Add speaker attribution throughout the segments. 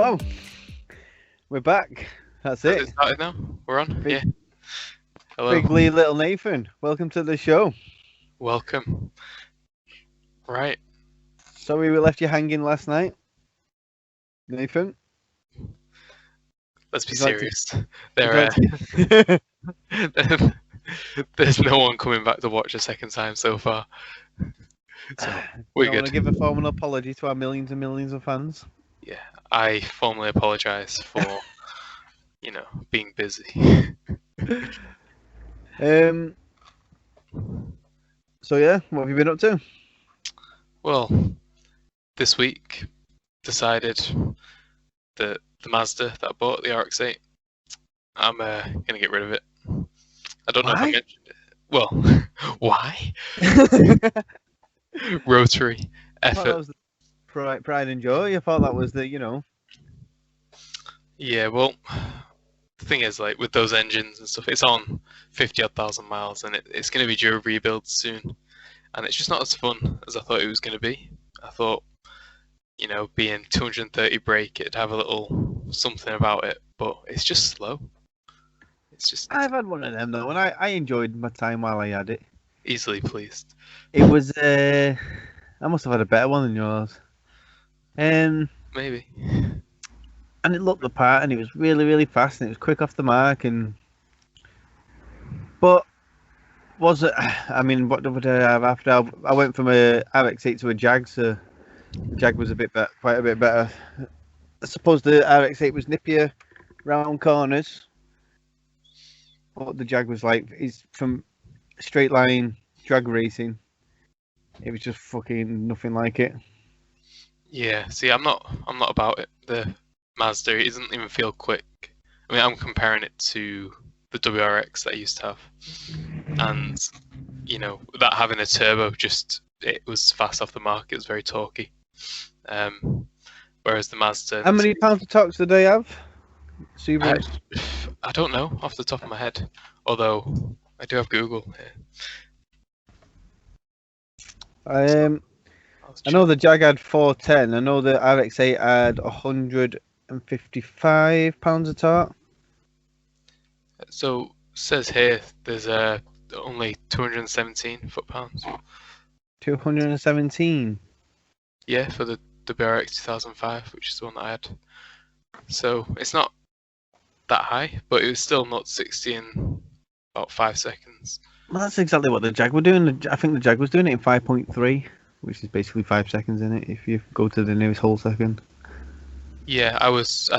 Speaker 1: Hello, we're back. That's
Speaker 2: Has
Speaker 1: it.
Speaker 2: it started now? We're on?
Speaker 1: Big,
Speaker 2: Yeah. Hello.
Speaker 1: Big Lee, Little Nathan. Welcome to the show.
Speaker 2: Welcome. Right.
Speaker 1: Sorry we left you hanging last night, Nathan.
Speaker 2: Let's be
Speaker 1: Would you like
Speaker 2: serious. There's no one coming back to watch a second time so far. So we're
Speaker 1: I want
Speaker 2: good.
Speaker 1: to give a formal apology to our millions and millions of fans.
Speaker 2: Yeah. I formally apologise for, being busy.
Speaker 1: So yeah, what have you been up to?
Speaker 2: Well, this week decided that the Mazda that I bought, the RX-8, I'm gonna get rid of it. I don't know if I
Speaker 1: Why?
Speaker 2: mentioned it. Well, why? Rotary
Speaker 1: I thought that
Speaker 2: effort.
Speaker 1: was the pride and joy. I thought that was the,
Speaker 2: Yeah, well, the thing is, like, with those engines and stuff, it's on 50-odd thousand miles, and it's going to be due a rebuild soon. And it's just not as fun as I thought it was going to be. I thought, being 230 brake, it'd have a little something about it, but it's just slow. It's just
Speaker 1: I've had one of them though, and I enjoyed my time while I had it.
Speaker 2: easily pleased.
Speaker 1: It was, I must have had a better one than yours.
Speaker 2: Maybe.
Speaker 1: And it looked the part, and it was really, really fast, and it was quick off the mark, but was it? I mean, what would I have after? I went from a RX-8 to a Jag, so the Jag was quite a bit better. I suppose the RX-8 was nippier round corners, but the Jag was it's from straight line drag racing. It was just fucking nothing like it.
Speaker 2: Yeah. See, I'm not about it. The Mazda, it doesn't even feel quick. I mean, I'm comparing it to the WRX that I used to have, and without having a turbo, it was fast off the mark. It was very torquey. Whereas the Mazda.
Speaker 1: How many pounds of torque did they have?
Speaker 2: I don't know off the top of my head, although I do have Google here.
Speaker 1: I know the Jag had 410. I know the RX-8 had 155 pounds of torque.
Speaker 2: So says here there's only 217 foot-pounds.
Speaker 1: 217.
Speaker 2: Yeah, for the BRX 2005, which is the one that I had. So it's not that high, but it was still not 60 in about 5 seconds.
Speaker 1: Well, that's exactly what the Jag were doing. I think the Jag was doing it in 5.3, which is basically 5 seconds in it if you go to the nearest whole second.
Speaker 2: Yeah, I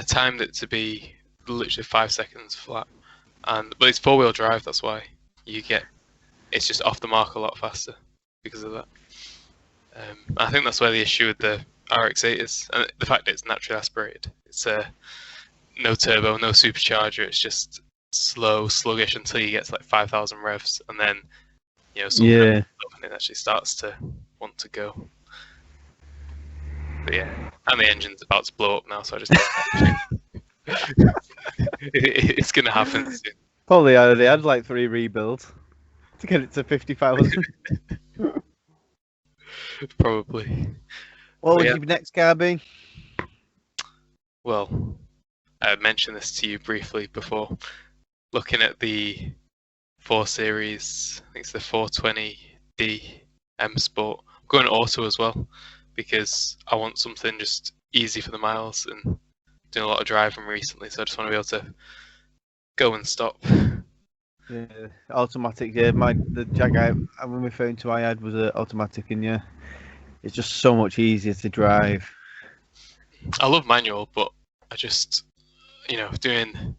Speaker 2: timed it to be literally 5 seconds flat, but it's 4-wheel drive. That's why it's just off the mark a lot faster because of that. I think that's where the issue with the RX-8 is, and the fact that it's naturally aspirated. It's no turbo, no supercharger. It's just slow, sluggish until you get to like 5,000 revs, and then something and it actually starts to want to go. But yeah, and the engine's about to blow up now, so I just it's gonna happen soon.
Speaker 1: Probably they had like 3 rebuilds to get it to 50,000.
Speaker 2: Probably.
Speaker 1: What would your next car be?
Speaker 2: Well, I mentioned this to you briefly before. Looking at the 4 Series, I think it's the 420D M Sport. I'm going auto as well because I want something just easy for the miles, and doing a lot of driving recently, so I just want to be able to go and stop.
Speaker 1: Yeah, automatic. Yeah, the Jag I'm referring to I had was an automatic, and yeah, it's just so much easier to drive.
Speaker 2: I love manual, but I just, doing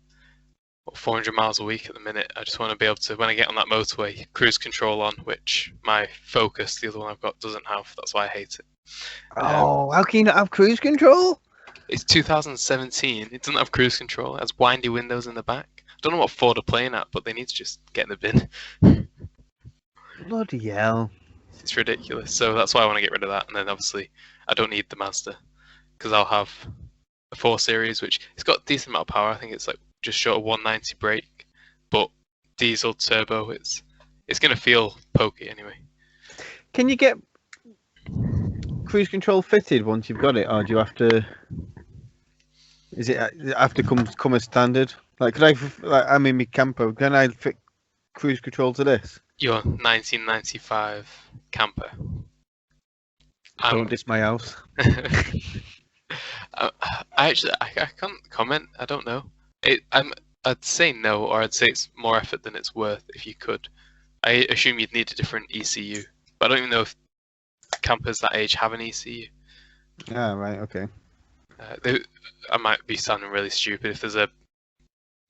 Speaker 2: 400 miles a week at the minute, I just want to be able to, when I get on that motorway, cruise control on, which my Focus, the other one I've got, doesn't have. That's why I hate it.
Speaker 1: How can you not have cruise control?
Speaker 2: It's 2017. It doesn't have cruise control. It has windy windows in the back. I don't know what Ford are playing at, but they need to just get in the bin.
Speaker 1: Bloody hell.
Speaker 2: It's ridiculous. So that's why I want to get rid of that. And then obviously I don't need the Mazda because I'll have a 4 Series, which it's got a decent amount of power. I think it's like just short of 190 brake, but diesel turbo. It's going to feel pokey anyway.
Speaker 1: Can you get cruise control fitted once you've got it, or do you have to? Is it have to come as standard? Like, could I? Like, I'm in my camper. Can I fit cruise control to this?
Speaker 2: Your 1995 camper.
Speaker 1: Don't diss my house.
Speaker 2: I can't comment. I don't know. I'd say no, or I'd say it's more effort than it's worth if you could. I assume you'd need a different ECU, but I don't even know if campers that age have an ECU.
Speaker 1: Ah, right, okay.
Speaker 2: I might be sounding really stupid if there's a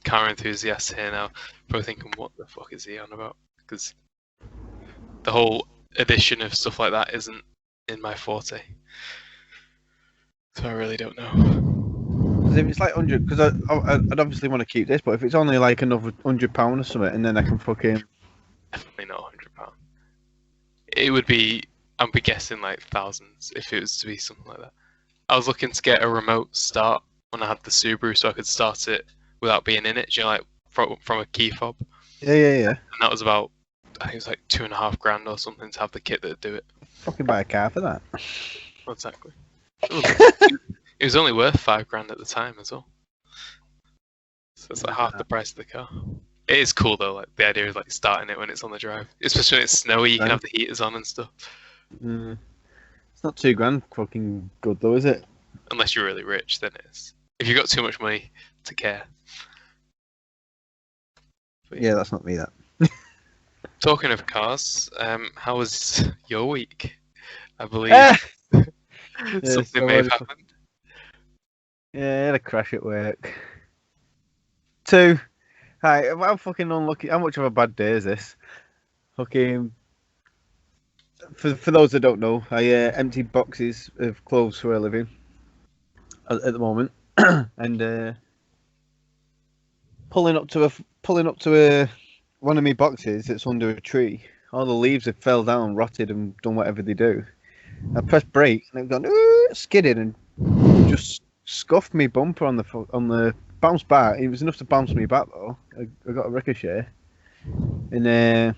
Speaker 2: car enthusiast here now, probably thinking, what the fuck is he on about? Because the whole addition of stuff like that isn't in my forte. So I really don't know.
Speaker 1: Because if it's like 100, because I'd obviously want to keep this, but if it's only like another £100 or something, and then I can fucking...
Speaker 2: Definitely not £100. It would be, I'd be guessing like thousands if it was to be something like that. I was looking to get a remote start when I had the Subaru, so I could start it without being in it, you know, like from a key fob.
Speaker 1: Yeah.
Speaker 2: And that was about, I think it was like $2,500 or something to have the kit that would do it.
Speaker 1: Fucking buy a car for that.
Speaker 2: Exactly. It was only worth $5,000 at the time as well. So it's like half the price of the car. It is cool though, like the idea of like starting it when it's on the drive, especially when it's snowy. You can have the heaters on and stuff.
Speaker 1: It's not £2,000 fucking good though, is it?
Speaker 2: Unless you're really rich, then it is. If you've got too much money to care.
Speaker 1: But yeah, that's not me. That.
Speaker 2: Talking of cars, how was your week? I believe something may have happened.
Speaker 1: Yeah, I had a crash at work. 2. Hi, I'm fucking unlucky. How much of a bad day is this? Fucking. For those that don't know, I empty boxes of clothes for a living at the moment, and pulling up to one of my boxes that's under a tree. All the leaves have fell down, rotted, and done whatever they do. I pressed brake and it gone skidded and just scuffed me bumper on the bounce back. It was enough to bounce me back though. I got a ricochet, and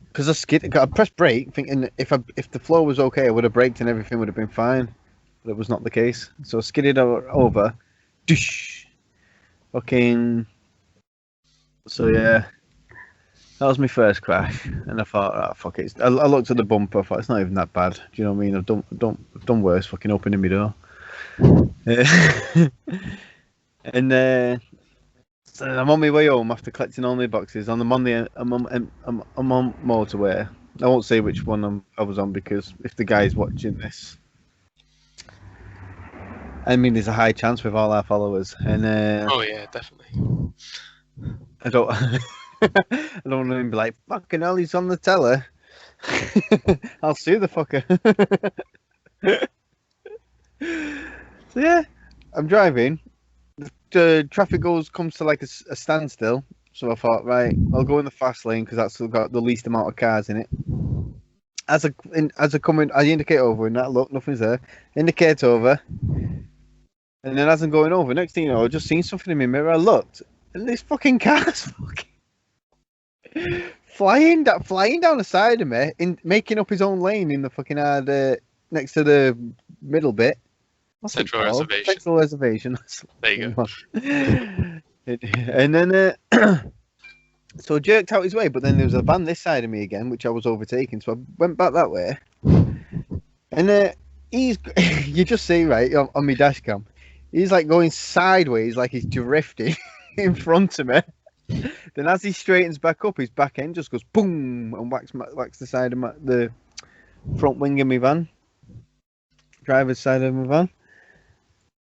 Speaker 1: because I pressed brake thinking if the flow was okay, I would have braked and everything would have been fine. But it was not the case. So I skidded over. Doosh, fucking. So yeah. That was my first crash, and I thought, oh, fuck it. I looked at the bumper, I thought, it's not even that bad. Do you know what I mean? I've done worse, fucking opening my door. And so I'm on my way home after collecting all my boxes. I'm on motorway. I won't say which one I was on, because if the guy's watching this, I mean, there's a high chance with all our followers. And
Speaker 2: oh yeah, definitely.
Speaker 1: I don't. I don't want to be like, fucking hell, he's on the teller. I'll sue the fucker. So yeah, I'm driving. The traffic comes to like a standstill. So I thought, right, I'll go in the fast lane because that's got the least amount of cars in it. As I come in, I indicate over, and that look, nothing's there. Indicate over, and then as I'm going over, next thing you know, I just seen something in my mirror. I looked, and this fucking car's fucking flying down the side of me, making up his own lane in the fucking next to the middle bit.
Speaker 2: Central reservation.
Speaker 1: Central reservation.
Speaker 2: There you go.
Speaker 1: And then so I jerked out his way, but then there was a van this side of me again, which I was overtaking, so I went back that way. And he's you just see right on my dash cam, he's like going sideways, like he's drifting in front of me. Then as he straightens back up, his back end just goes boom and whacks the side of the front wing of my van, driver's side of my van.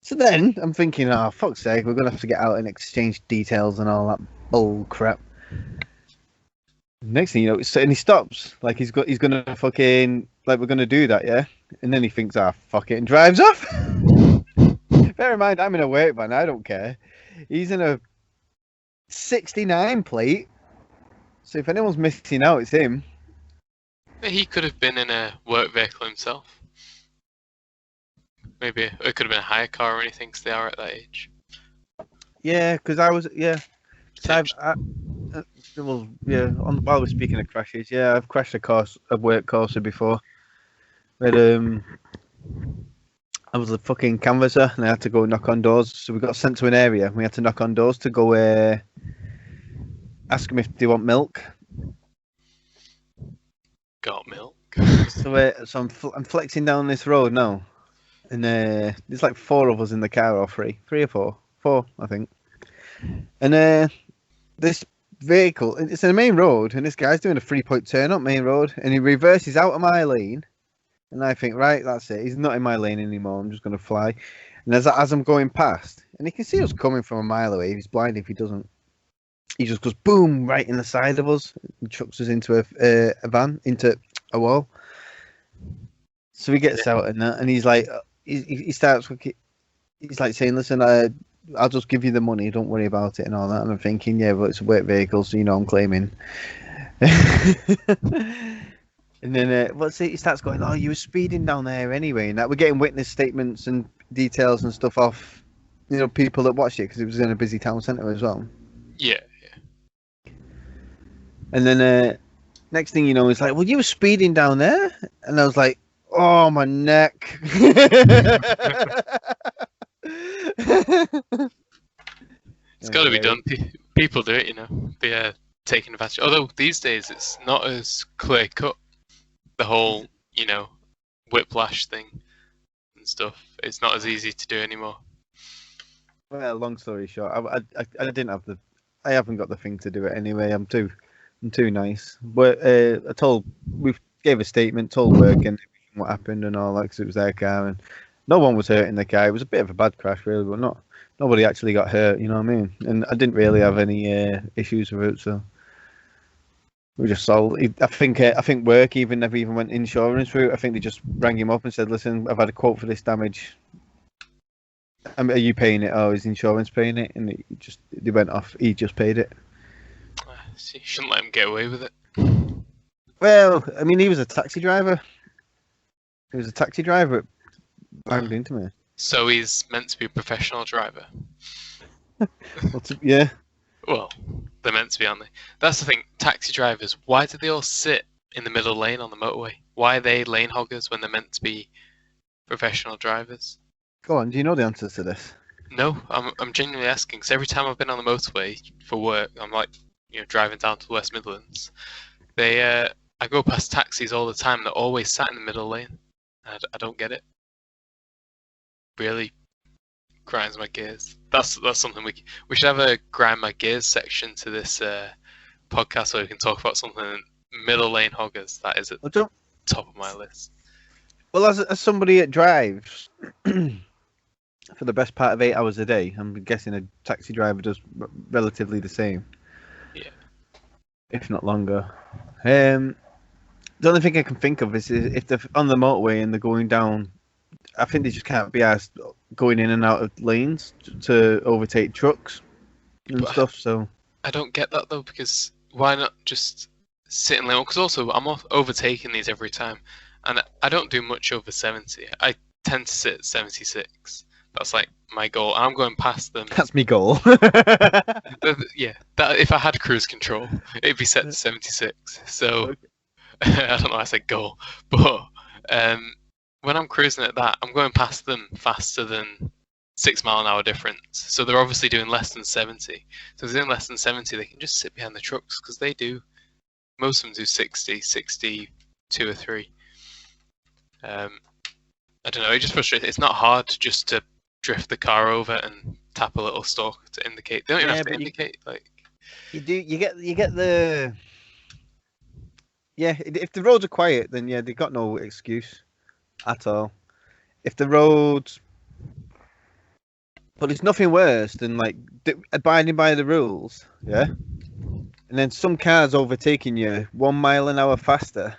Speaker 1: So then I'm thinking, oh fuck's sake, we're gonna have to get out and exchange details and all that bull crap. Next thing you know, and he stops, like he's gonna fucking, like we're gonna do that, yeah. And then he thinks, ah, fuck it, and drives off. Bear in mind, I'm in a work van, I don't care. He's in a 69 plate, so if anyone's missing out, it's him.
Speaker 2: He could have been in a work vehicle himself. Maybe it could have been a hire car or anything, because they are at that age.
Speaker 1: Yeah, because I was, yeah. So well, yeah. While we're speaking of crashes, yeah, I've crashed a work Corsa before. But I was a fucking canvasser, and I had to go knock on doors. So we got sent to an area. We had to knock on doors to go ask them if they want milk.
Speaker 2: Got milk.
Speaker 1: So I'm flexing down this road now, and there's like 4 of us in the car, or 3 or 4, I think. And this vehicle, it's a main road, and this guy's doing a 3-point turn up main road, and he reverses out of my lane. And I think, right, that's it. He's not in my lane anymore. I'm just going to fly. And as I'm going past, and he can see us coming from a mile away. He's blind if he doesn't. He just goes boom right in the side of us and chucks us into a van, into a wall. So he gets out and that, and he's like, he starts. He's like saying, "Listen, I'll just give you the money. Don't worry about it and all that." And I'm thinking, yeah, but it's a work vehicle, so I'm claiming. And then he starts going, "Oh, you were speeding down there anyway." And that we're getting witness statements and details and stuff off, people that watched it because it was in a busy town centre as well.
Speaker 2: Yeah.
Speaker 1: And then next thing you know, it's like, "Well, you were speeding down there," and I was like, "Oh, my neck."
Speaker 2: It's got to be done. People do it, They're taking advantage. Although these days it's not as clear cut. The whole, whiplash thing and stuff. It's not as easy to do anymore.
Speaker 1: Well, long story short, I haven't got the thing to do it anyway. I'm too nice. But we gave a statement, told work and what happened and all that because it was their car and no one was hurt in the car. It was a bit of a bad crash really, but nobody actually got hurt. You know what I mean? And I didn't really have any issues with it, so. We just sold. I think work never even went insurance route. I think they just rang him up and said, "Listen, I've had a quote for this damage. Are you paying it? Oh, is insurance paying it?" And they went off. He just paid it.
Speaker 2: So you shouldn't let him get away with it.
Speaker 1: Well, I mean, he was a taxi driver. It banged into me.
Speaker 2: So he's meant to be a professional driver.
Speaker 1: Yeah.
Speaker 2: Well, they're meant to be, aren't they? That's the thing. Taxi drivers, why do they all sit in the middle lane on the motorway? Why are they lane hoggers when they're meant to be professional drivers?
Speaker 1: Go on. Do you know the answers to this?
Speaker 2: No, I'm genuinely asking. Because every time I've been on the motorway for work, I'm like, driving down to the West Midlands. I go past taxis all the time. They're always sat in the middle lane. I don't get it. Really grinds my gears. That's something we should have a grind my gears section to this podcast so we can talk about something middle lane hoggers. That is at the top of my list.
Speaker 1: Well, as somebody that drives for the best part of 8 hours a day, I'm guessing a taxi driver does relatively the same.
Speaker 2: Yeah.
Speaker 1: If not longer. The only thing I can think of is if they're on the motorway and they're going down, I think they just can't be asked going in and out of lanes to overtake trucks and stuff. So
Speaker 2: I don't get that though, because why not just sit in lane? Because also I'm overtaking these every time, and I don't do much over 70. I tend to sit at 76. That's like my goal. I'm going past them.
Speaker 1: That's my goal.
Speaker 2: Yeah, that if I had cruise control, it'd be set to 76. So okay. I don't know. I said goal, but when I'm cruising at that, I'm going past them faster than 6 mile an hour difference. So they're obviously doing less than 70. So if they're doing less than 70, they can just sit behind the trucks because they do. Most of them do 60, 62 or 3. I don't know. It just frustrates. It's not hard just to drift the car over and tap a little stalk to indicate. They don't even have to indicate.
Speaker 1: You do. You get the. Yeah, if the roads are quiet, then yeah, they've got no excuse at all. If the roads, but it's nothing worse than abiding by the rules, yeah. And then some cars overtaking you 1 mile an hour faster,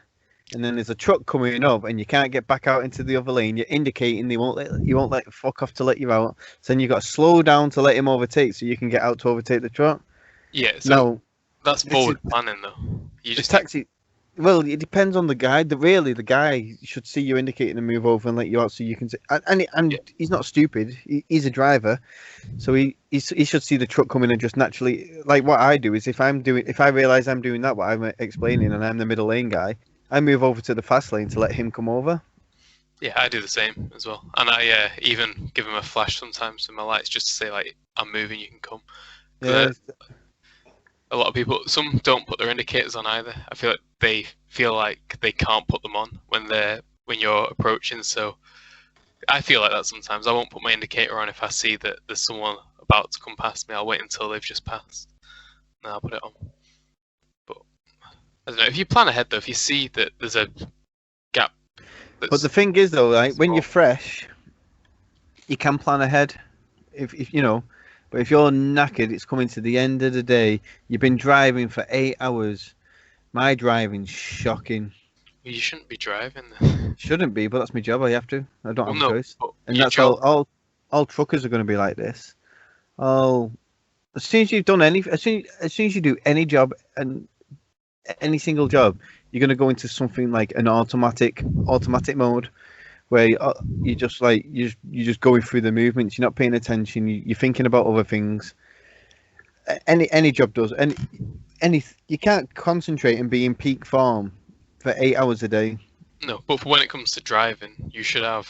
Speaker 1: and then there's a truck coming up, and you can't get back out into the other lane. You're indicating you won't let fuck off to let you out. So then you got to slow down to let him overtake, so you can get out to overtake the truck.
Speaker 2: Yeah. So that's forward planning, though. You just
Speaker 1: taxi. Well, it depends on the guy. The guy should see you indicating and move over and let you out so you can. And he's not stupid. He's a driver, so he should see the truck coming and just naturally. Like what I do is if I realise I'm doing that, what I'm explaining, and I'm the middle lane guy, I move over to the fast lane to let him come over.
Speaker 2: Yeah, I do the same as well, and I even give them a flash sometimes with my lights just to say like I'm moving, you can come.
Speaker 1: Yeah,
Speaker 2: A lot of people, some don't put their indicators on either. I feel like they feel like they can't put them on when you're approaching. So I feel like that sometimes. I won't put my indicator on if I see that there's someone about to come past me. I'll wait until they've just passed, and I'll put it on. But I don't know. If you plan ahead though, if you see that there's a gap.
Speaker 1: but the thing is though, like when
Speaker 2: small.
Speaker 1: you're fresh, you can plan ahead. If you know, but if you're knackered, it's coming to the end of the day. You've been driving for 8 hours. My driving's shocking.
Speaker 2: You shouldn't be driving. Then.
Speaker 1: Shouldn't be, but that's my job. I have to. I don't have a choice. And that's all truckers are going to be like this. Oh, as soon as you've done as soon as you do any job and any single job, you're going to go into something like an automatic mode, where you just like you're just going through the movements. You're not paying attention. You're thinking about other things. Any job does. Any you can't concentrate and be in peak form for 8 hours a day.
Speaker 2: No, but for when it comes to driving, you should have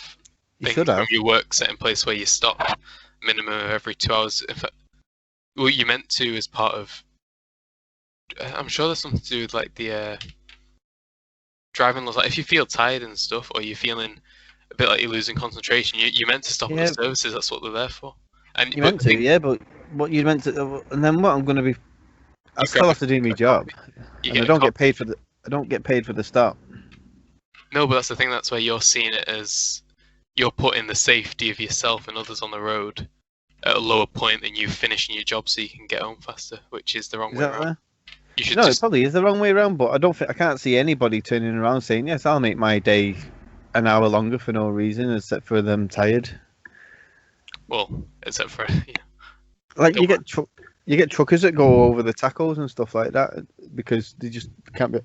Speaker 2: things from your work set in place where you stop minimum of every 2 hours. In fact, well, you meant to as part of. I'm sure there's something to do with like the driving laws. Like if you feel tired and stuff, or you're feeling a bit like you're losing concentration, you're meant to stop at the services. That's what they're there for. And
Speaker 1: you meant to, yeah, but what you meant to, and then what I'm going to be. I still have to do my job. And I don't get paid for the stop.
Speaker 2: No, but that's the thing. That's where you're seeing it as you're putting the safety of yourself and others on the road at a lower point than you finishing your job so you can get home faster, which is the wrong way around. You should
Speaker 1: it probably is the wrong way around, but I can't see anybody turning around saying, yes, I'll make my day an hour longer for no reason, except for them tired.
Speaker 2: Well, except for
Speaker 1: like you get truckers that go over the tackles and stuff like that because they just can't be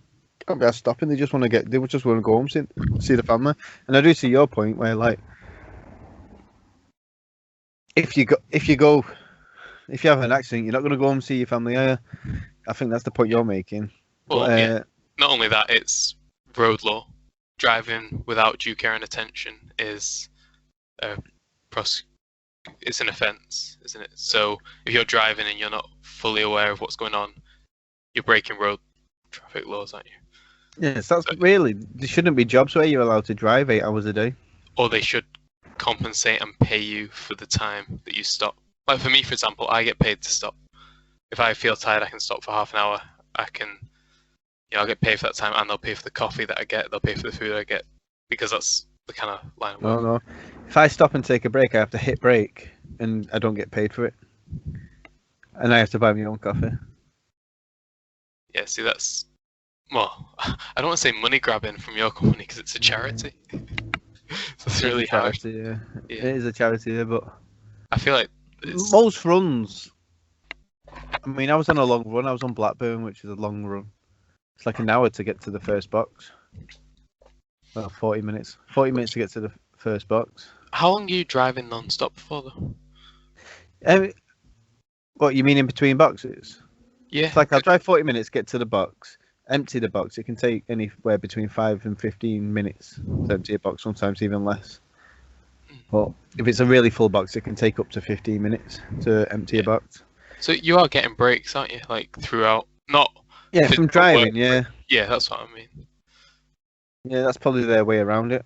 Speaker 1: stopping. They just want to go home, see the family. And I do see your point where like if you have an accident, you're not going to go home and see your family, are you? I think that's the point you're making.
Speaker 2: Well, yeah. Not only that, it's road law. Driving without due care and attention is it's an offence, isn't it? So if you're driving and you're not fully aware of what's going on, you're breaking road traffic laws, aren't you?
Speaker 1: Yes, that's really. There shouldn't be jobs where you're allowed to drive 8 hours a day.
Speaker 2: Or they should compensate and pay you for the time that you stop. Like for me, for example, I get paid to stop. If I feel tired, I can stop for half an hour. I'll get paid for that time, and they'll pay for the coffee that I get. They'll pay for the food I get, because that's the kind of line of work.
Speaker 1: No. If I stop and take a break, I have to hit break, and I don't get paid for it. And I have to buy my own coffee.
Speaker 2: Yeah, see, that's... Well, I don't want to say money grabbing from your company, because it's a charity. So it's really hard.
Speaker 1: Yeah. It is a charity, yeah, but...
Speaker 2: I feel like...
Speaker 1: Most runs... I mean, I was on a long run. I was on Blackburn, which is a long run. It's like an hour to get to the first box. Well, 40 minutes. 40 minutes to get to the first box.
Speaker 2: How long are you driving non-stop for, though?
Speaker 1: What, you mean in between boxes?
Speaker 2: Yeah.
Speaker 1: It's like I'll drive 40 minutes, get to the box, empty the box. It can take anywhere between 5 and 15 minutes to empty a box, sometimes even less. But if it's a really full box, it can take up to 15 minutes to empty a box.
Speaker 2: So you are getting breaks, aren't you? Like throughout, not.
Speaker 1: Yeah, from driving. Yeah.
Speaker 2: Yeah, that's what I mean.
Speaker 1: Yeah, that's probably their way around it.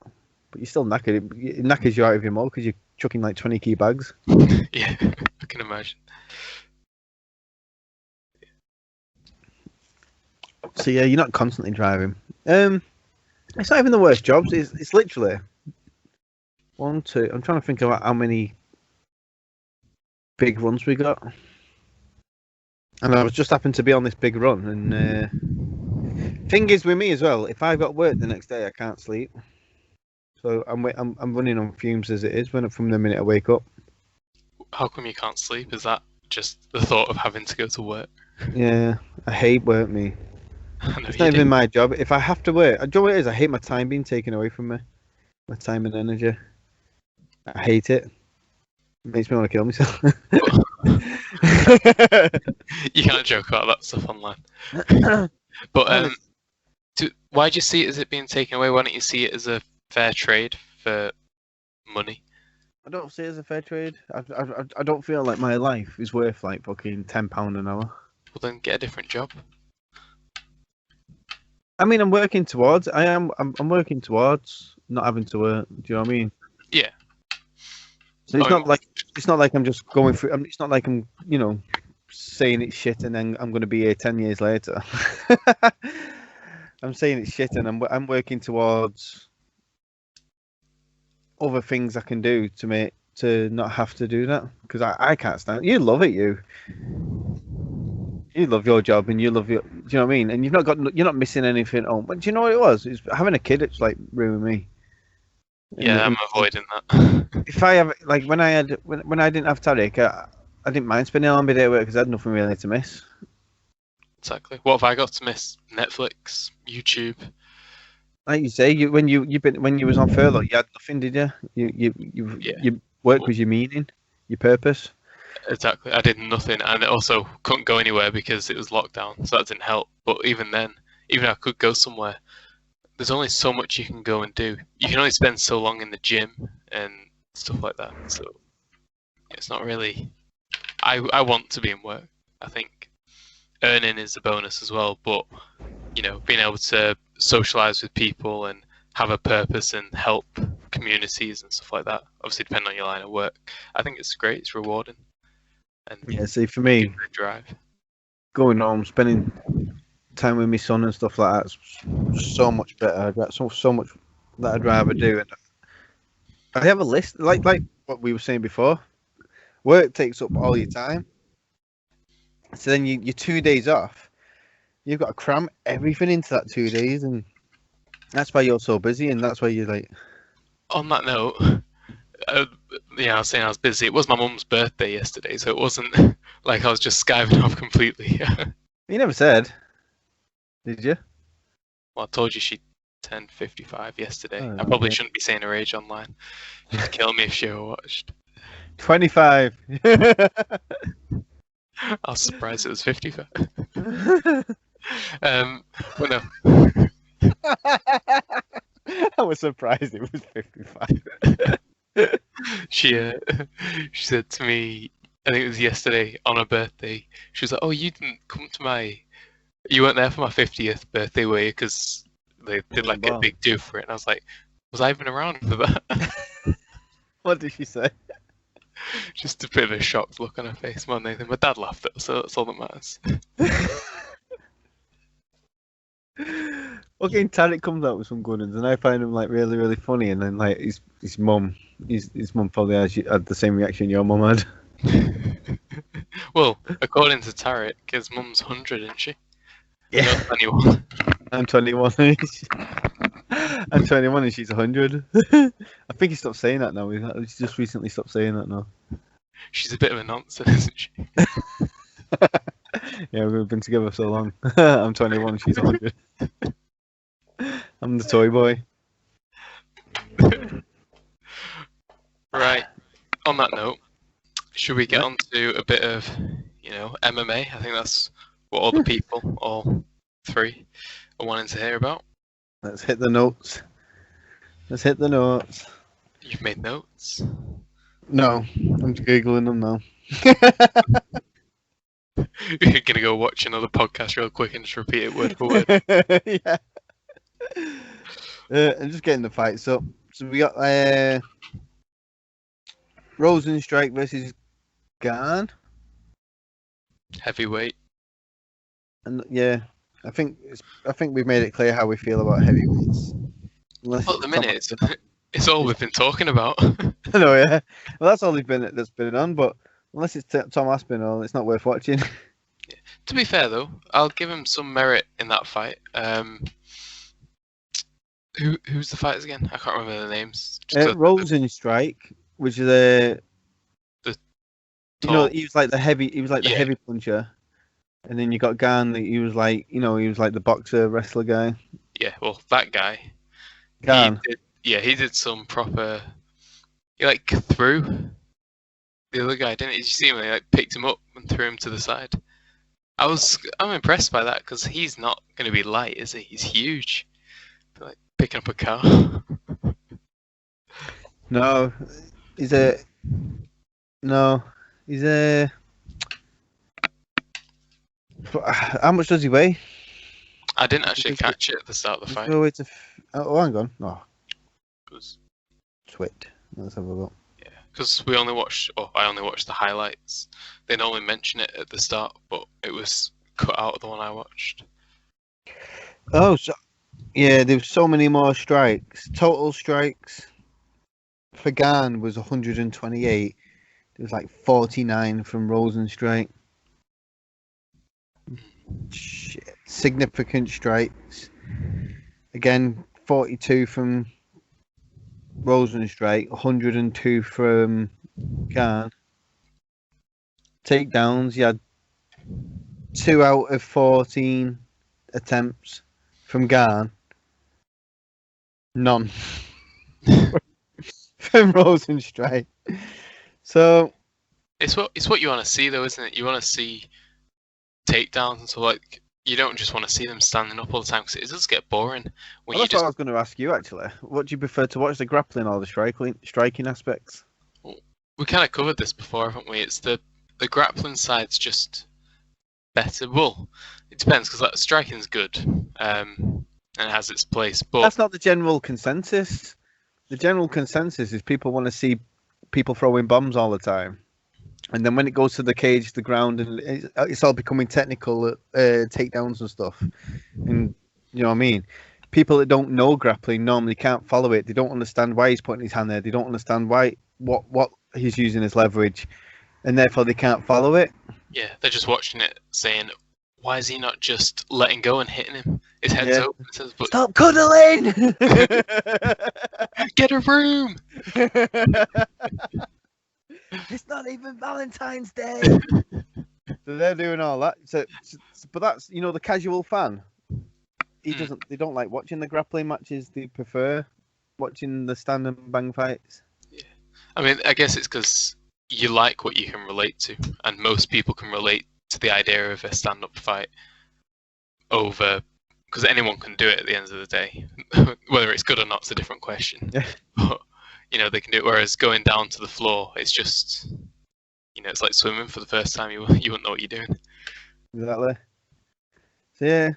Speaker 1: But you're still knackered. It knackers you out of your mode because you're chucking like 20 key bags.
Speaker 2: Yeah, I can imagine.
Speaker 1: So yeah, you're not constantly driving. It's not even the worst jobs. It's literally 1, 2. I'm trying to think about how many big runs we got. And I was just happened to be on this big run, and thing is with me as well, if I've got work the next day, I can't sleep. So I'm running on fumes as it is from the minute I wake up.
Speaker 2: How come you can't sleep? Is that just the thought of having to go to work?
Speaker 1: Yeah, I hate work, me. It's not even my job. If I have to work, do you know what it is? I hate my time being taken away from me. My time and energy. I hate it. It makes me want to kill myself.
Speaker 2: You can't joke about that stuff online. But why do you see it as it being taken away? Why don't you see it as a fair trade for money.
Speaker 1: I don't see it as a fair trade. I don't feel like my life is worth like fucking £10 an hour.
Speaker 2: Well, then get a different job.
Speaker 1: I mean, I'm working towards. I'm working towards not having to work. Do you know what I mean?
Speaker 2: Yeah.
Speaker 1: So it's not like I'm just going through. It's not like I'm saying it's shit and then I'm going to be here 10 years later. I'm saying it's shit and I'm working towards other things I can do to not have to do that, because I can't stand. You love it, you love your job and you love your. Do you know what I mean? And you're not missing anything. Oh, but do you know what it was? It's having a kid. It's like ruined me.
Speaker 2: Yeah, I'm avoiding that.
Speaker 1: If I have like when I didn't have Tariq, I didn't mind spending a long day at work because I had nothing really to miss.
Speaker 2: Exactly. What have I got to miss? Netflix, YouTube.
Speaker 1: Like you say, when you was on furlough, you had nothing, did you? Your work was your meaning, your purpose.
Speaker 2: Exactly. I did nothing, and also couldn't go anywhere because it was lockdown, so that didn't help. But even then, even if I could go somewhere, there's only so much you can go and do. You can only spend so long in the gym and stuff like that. So it's not really. I want to be in work. I think earning is a bonus as well, but being able to socialize with people and have a purpose and help communities and stuff like that. Obviously, depending on your line of work, I think it's great. It's rewarding. And
Speaker 1: yeah, see, for me,
Speaker 2: drive
Speaker 1: going home, spending time with my son and stuff like that's so much better. I've got so much that I'd rather do. And I have a list, like what we were saying before. Work takes up all your time, so then you're 2 days off. You've got to cram everything into that 2 days, and that's why you're so busy, and that's why you're like.
Speaker 2: On that note, I was saying I was busy. It was my mum's birthday yesterday, so it wasn't like I was just skiving off completely.
Speaker 1: You never said, did you?
Speaker 2: Well, I told you she turned 55 yesterday.
Speaker 1: Oh,
Speaker 2: I probably shouldn't be saying her age online. She'd kill me if she ever watched.
Speaker 1: 25.
Speaker 2: I was surprised it was 55. Well, no.
Speaker 1: I was surprised it was 55.
Speaker 2: She said to me, I think it was yesterday on her birthday, she was like, "Oh, you didn't come to you weren't there for my 50th birthday, were you? Because they did like a big do for it." And I was like, "Was I even around for that?"
Speaker 1: What did she say?
Speaker 2: Just a bit of a shocked look on her face more than anything. My dad laughed at her, so that's all that matters.
Speaker 1: Okay, Tariq comes out with some good ones, and I find him like really, really funny. And then like his mum probably had the same reaction your mum had.
Speaker 2: Well, according to Tariq, his mum's 100, isn't she?
Speaker 1: Yeah.
Speaker 2: 21.
Speaker 1: I'm 21. I'm 21 and she's 100. I think he stopped saying that now. He's just recently stopped saying that now.
Speaker 2: She's a bit of a nonsense, isn't she?
Speaker 1: Yeah, we've been together so long. I'm 21, she's 100. I'm the toy boy.
Speaker 2: Right. On that note, should we get on to a bit of, MMA? I think that's what all the people, all three, are wanting to hear about.
Speaker 1: Let's hit the notes.
Speaker 2: You've made notes?
Speaker 1: No, I'm just Googling them now.
Speaker 2: You're going to go watch another podcast real quick and just repeat it word for word.
Speaker 1: Yeah. I'm just getting the fights up. So we got Rosenstrike versus Garn.
Speaker 2: Heavyweight.
Speaker 1: And yeah, I think we've made it clear how we feel about heavyweights.
Speaker 2: Well, at the minute, it's all we've been talking about.
Speaker 1: I know, yeah. Well, that's all that's been on, but unless it's Tom Aspinall, it's not worth watching.
Speaker 2: Yeah. To be fair, though, I'll give him some merit in that fight. Who's the fighters again? I can't remember the names.
Speaker 1: Rosenstrike, which is he was like the heavy puncher, and then you got Garn. He was like the boxer wrestler guy.
Speaker 2: Yeah, well, that guy.
Speaker 1: Garn.
Speaker 2: He did some proper. He like threw the other guy, didn't he? Did you see him? He like picked him up and threw him to the side. I'm impressed by that because he's not going to be light, is he? He's huge. Like picking up a car.
Speaker 1: No, he's a no. He's a. How much does he weigh?
Speaker 2: I didn't actually catch it at the start of the fight.
Speaker 1: Oh, hang on. Oh,
Speaker 2: Because
Speaker 1: twit. Let's have a look.
Speaker 2: we only watched, or I only watched the highlights. They normally mention it at the start, but it was cut out of the one I watched.
Speaker 1: Oh, so yeah, there was so many more strikes. Total strikes for Garn was 128. There was like 49 from Rosenstrike. Shit. Significant strikes. Again, 42 from Rosenstrike, 102 from Garn. Takedowns, you had 2 out of 14 attempts from Garn. None from Rosenstrike. So
Speaker 2: it's what you want to see, though, isn't it? You want to see takedowns, and so like you don't just want to see them standing up all the time because it does get boring.
Speaker 1: Well, that's what I was going to ask you actually. What do you prefer to watch, the grappling or the striking aspects?
Speaker 2: We kind of covered this before, haven't we? It's the grappling side's just better. Well, it depends because like, striking's good and it has its place, but
Speaker 1: that's not the general consensus. The general consensus is people want to see people throwing bombs all the time, and then when it goes to the cage, the ground, and it's all becoming technical takedowns and stuff. And you know what I mean? People that don't know grappling normally can't follow it. They don't understand why he's putting his hand there. They don't understand why what he's using as leverage, and therefore they can't follow it.
Speaker 2: Yeah, they're just watching it, saying, "Why is he not just letting go and hitting him? His head's open." It says, but
Speaker 1: stop cuddling.
Speaker 2: Get a room.
Speaker 1: It's not even Valentine's Day. So they're doing all that. So, but that's, you know, the casual fan. He doesn't. They don't like watching the grappling matches. They prefer watching the stand and bang fights.
Speaker 2: Yeah, I mean, I guess it's because you like what you can relate to, and most people can relate to the idea of a stand-up fight over, because anyone can do it at the end of the day. Whether it's good or not is a different question.
Speaker 1: Yeah.
Speaker 2: But you know, they can do it. Whereas going down to the floor, it's just, you know, it's like swimming for the first time. You wouldn't know what you're doing.
Speaker 1: Exactly. So yeah,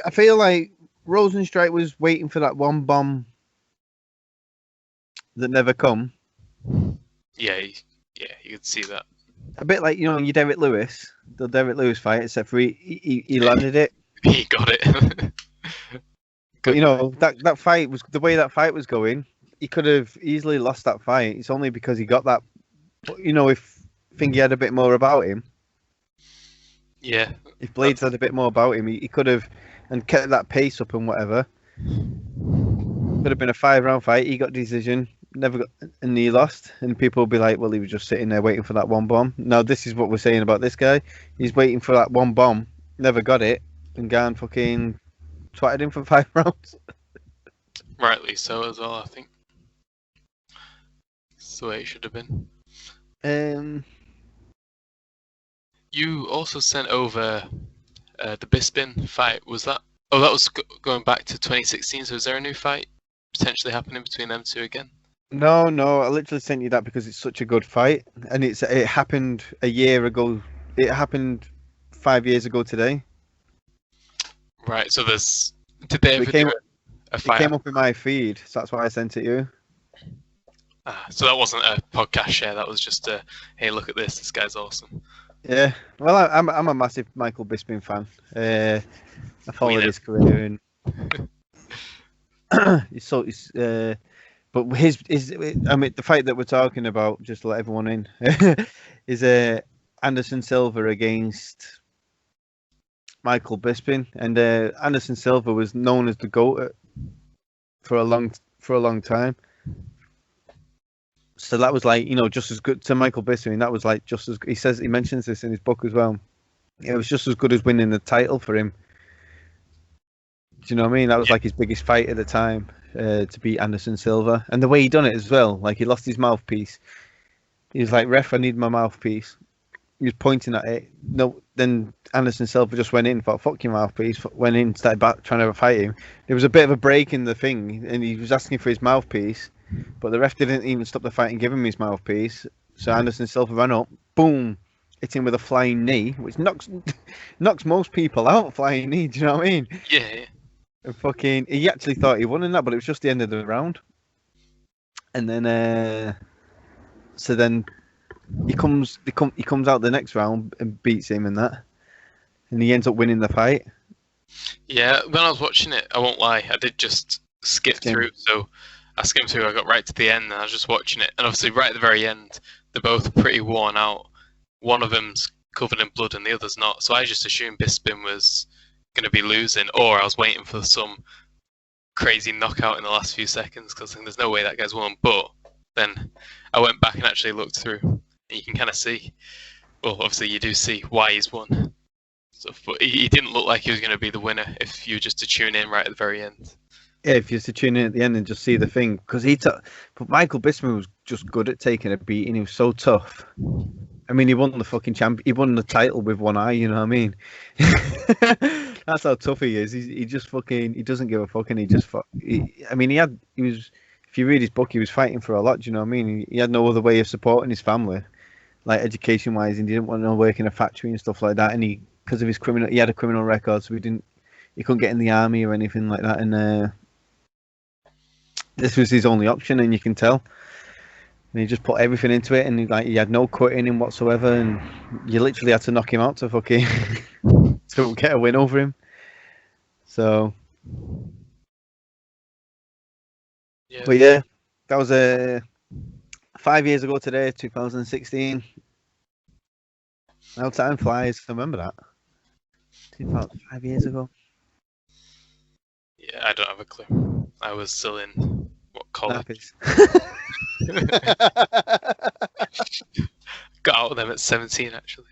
Speaker 1: I feel like Rosenstrike was waiting for that one bomb that never come.
Speaker 2: Yeah, you could see that.
Speaker 1: A bit like, you know, your Derek Lewis, the Derek Lewis fight, except for he landed it.
Speaker 2: He got it.
Speaker 1: But you know, that fight was the way that fight was going. He could have easily lost that fight. It's only because he got that. But you know, if Thingy had a bit more about him.
Speaker 2: Yeah.
Speaker 1: If Blades had a bit more about him, he could have and kept that pace up and whatever. Could have been a 5-round fight. He got decision, never got, and he lost. And people will be like, well, he was just sitting there waiting for that one bomb. Now, this is what we're saying about this guy. He's waiting for that one bomb, never got it, and Garn fucking twatted him for 5 rounds.
Speaker 2: Rightly so as well, I think. That's the way it should have been. You also sent over the Bisping fight. Was that? Oh, that was going back to 2016. So is there a new fight potentially happening between them two again?
Speaker 1: No. I literally sent you that because it's such a good fight, and it happened a year ago. It happened 5 years ago today.
Speaker 2: Right. So did they ever do a fight?
Speaker 1: It came up in my feed, so that's why I sent it you.
Speaker 2: So that wasn't a podcast share. That was just a, hey, look at this. This guy's awesome.
Speaker 1: Yeah. Well, I'm a massive Michael Bisping fan. I followed his career, and but his I mean, the fight that we're talking about, just to let everyone in, is Anderson Silva against Michael Bisping, and Anderson Silva was known as the GOAT for a long time. So that was like, you know, just as good to Michael Bisping. That was like just as he mentions this in his book as well. It was just as good as winning the title for him. Do you know what I mean? That was like his biggest fight at the time, to beat Anderson Silva, and the way he done it as well. Like, he lost his mouthpiece. He was like, "Ref, I need my mouthpiece." He was pointing at it. No, then Anderson Silva just went in, thought, "Fuck your mouthpiece." Went in, started trying to fight him. There was a bit of a break in the thing, and he was asking for his mouthpiece. but the ref didn't even stop the fight and give him his mouthpiece. So Anderson Silva ran up, boom, hit him with a flying knee, which knocks most people out. Flying knee, do you know what I mean?
Speaker 2: Yeah.
Speaker 1: And fucking, he actually thought he won in that, but it was just the end of the round. And then, so then he comes out the next round and beats him and that, and he ends up winning the fight.
Speaker 2: Yeah, when I was watching it, I won't lie, I did just skip through. So I skimmed through, I got right to the end, and I was just watching it. And obviously, right at the very end, they're both pretty worn out. One of them's covered in blood, and the other's not. So I just assumed Bisping was going to be losing, or I was waiting for some crazy knockout in the last few seconds because I think there's no way that guy's won. But then I went back and actually looked through, and you can kind of see. Well, obviously, you do see why he's won. So, but he didn't look like he was going to be the winner if you were just to tune in right at the very end.
Speaker 1: Yeah, if you used to tune in at the end and just see the thing, because but Michael Bisping was just good at taking a beating. He was so tough. I mean, he won the fucking he won the title with one eye. You know what I mean? That's how tough he is. He just fucking, he doesn't give a fuck, and he just I mean, he was. If you read his book, he was fighting for a lot. Do you know what I mean? He had no other way of supporting his family, like education wise, and he didn't want to work in a factory and stuff like that. And because of his he had a criminal record, so he couldn't get in the army or anything like that. And this was his only option, and you can tell. And he just put everything into it, and he had no cut in him whatsoever, and you literally had to knock him out to fucking to get a win over him. So,
Speaker 2: Yeah.
Speaker 1: But yeah, that was 5 years ago today, 2016. How time flies. Remember that? 5 years ago.
Speaker 2: Yeah, I don't have a clue. I was still in college. Got out of them at 17, actually.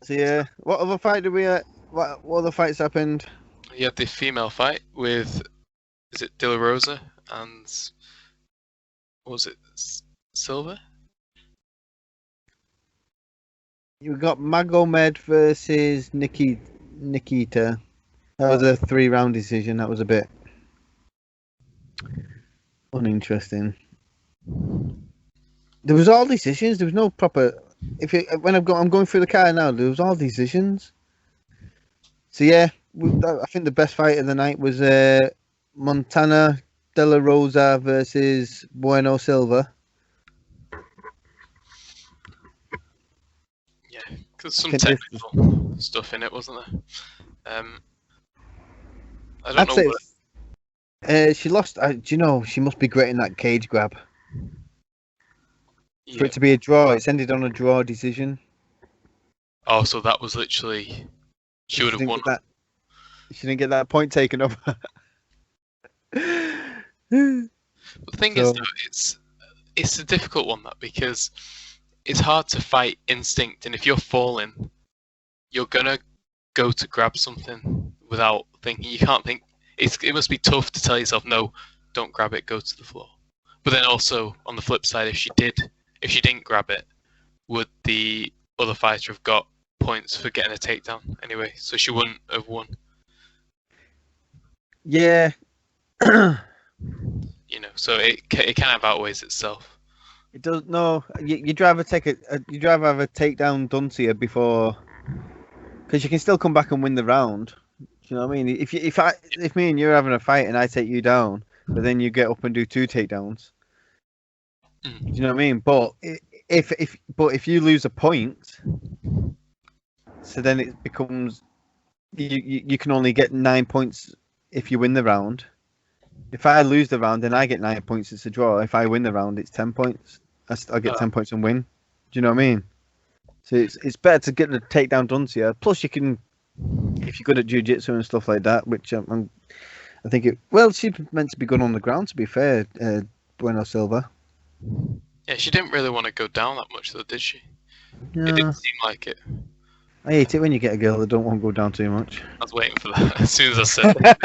Speaker 1: So yeah, what other fight did we? What other fights happened?
Speaker 2: You had the female fight with, is it De La Rosa and what was it, Silva?
Speaker 1: You got Magomed versus Nikita. That was a 3-round decision. That was a bit uninteresting. There was all decisions. There was no proper. I'm going through the card now. There was all decisions. So yeah, I think the best fight of the night was Montana De La Rosa versus Bueno Silva.
Speaker 2: Yeah, because some technical stuff in it, wasn't there? I don't know what...
Speaker 1: she lost. Do you know, she must be great in that cage grab. Yeah. For it to be a draw, it's ended on a draw decision.
Speaker 2: Oh, so that was literally... She would have won.
Speaker 1: She didn't get that point taken off.
Speaker 2: The thing is, though, it's a difficult one, that, because it's hard to fight instinct, and if you're falling, you're gonna go to grab something without thinking. You can't think. It must be tough to tell yourself, no, don't grab it, go to the floor. But then also on the flip side, if she didn't grab it, would the other fighter have got points for getting a takedown anyway? So she wouldn't have won.
Speaker 1: Yeah.
Speaker 2: You know, so it kind of outweighs itself.
Speaker 1: It does. No, you'd rather have a takedown done to you before, because you can still come back and win the round. Do you know what I mean? If me and you're having a fight and I take you down, but then you get up and do 2 takedowns. Do you know what I mean? But if you lose a point, so then it becomes you can only get 9 points if you win the round. If I lose the round, then I get 9 points. It's a draw. If I win the round, it's 10 points. I get 10 points and win. Do you know what I mean? So it's better to get the takedown done to you. Plus, you can, if you're good at jiu-jitsu and stuff like that, which I think it. Well, she's meant to be good on the ground. To be fair, Bueno Silva.
Speaker 2: Yeah, she didn't really want to go down that much, though, did she?
Speaker 1: No.
Speaker 2: It didn't seem like it.
Speaker 1: I hate it when you get a girl that don't want to go down too much.
Speaker 2: I was waiting for that as soon as I said it.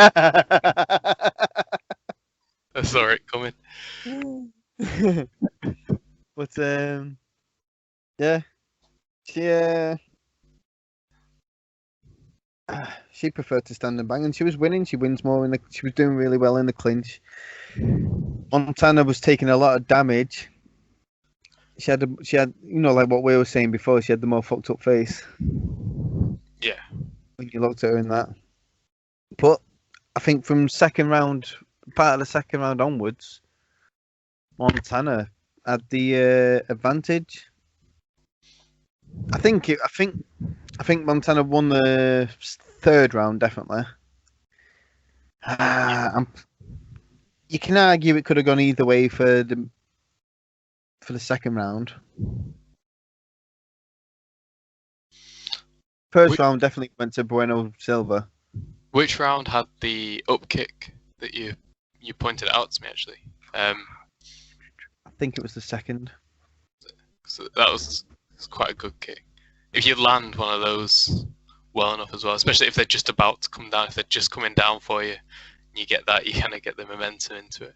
Speaker 2: I saw it coming.
Speaker 1: But yeah, she she preferred to stand and bang, and she was winning. She wins more in the. She was doing really well in the clinch. Montana was taking a lot of damage. She had, like what we were saying before. She had the more fucked up face.
Speaker 2: Yeah.
Speaker 1: When you looked at her in that, but I think from part of the second round onwards, Montana had the advantage. I think Montana won the third round definitely. You can argue it could have gone either way for the second round. First round definitely went to Bueno Silva.
Speaker 2: Which round had the up kick that you pointed out to me actually?
Speaker 1: I think it was the second.
Speaker 2: So that was quite a good kick. If you land one of those well enough as well, especially if they're just about to come down, if they're just coming down for you, and you get that, you kind of get the momentum into it.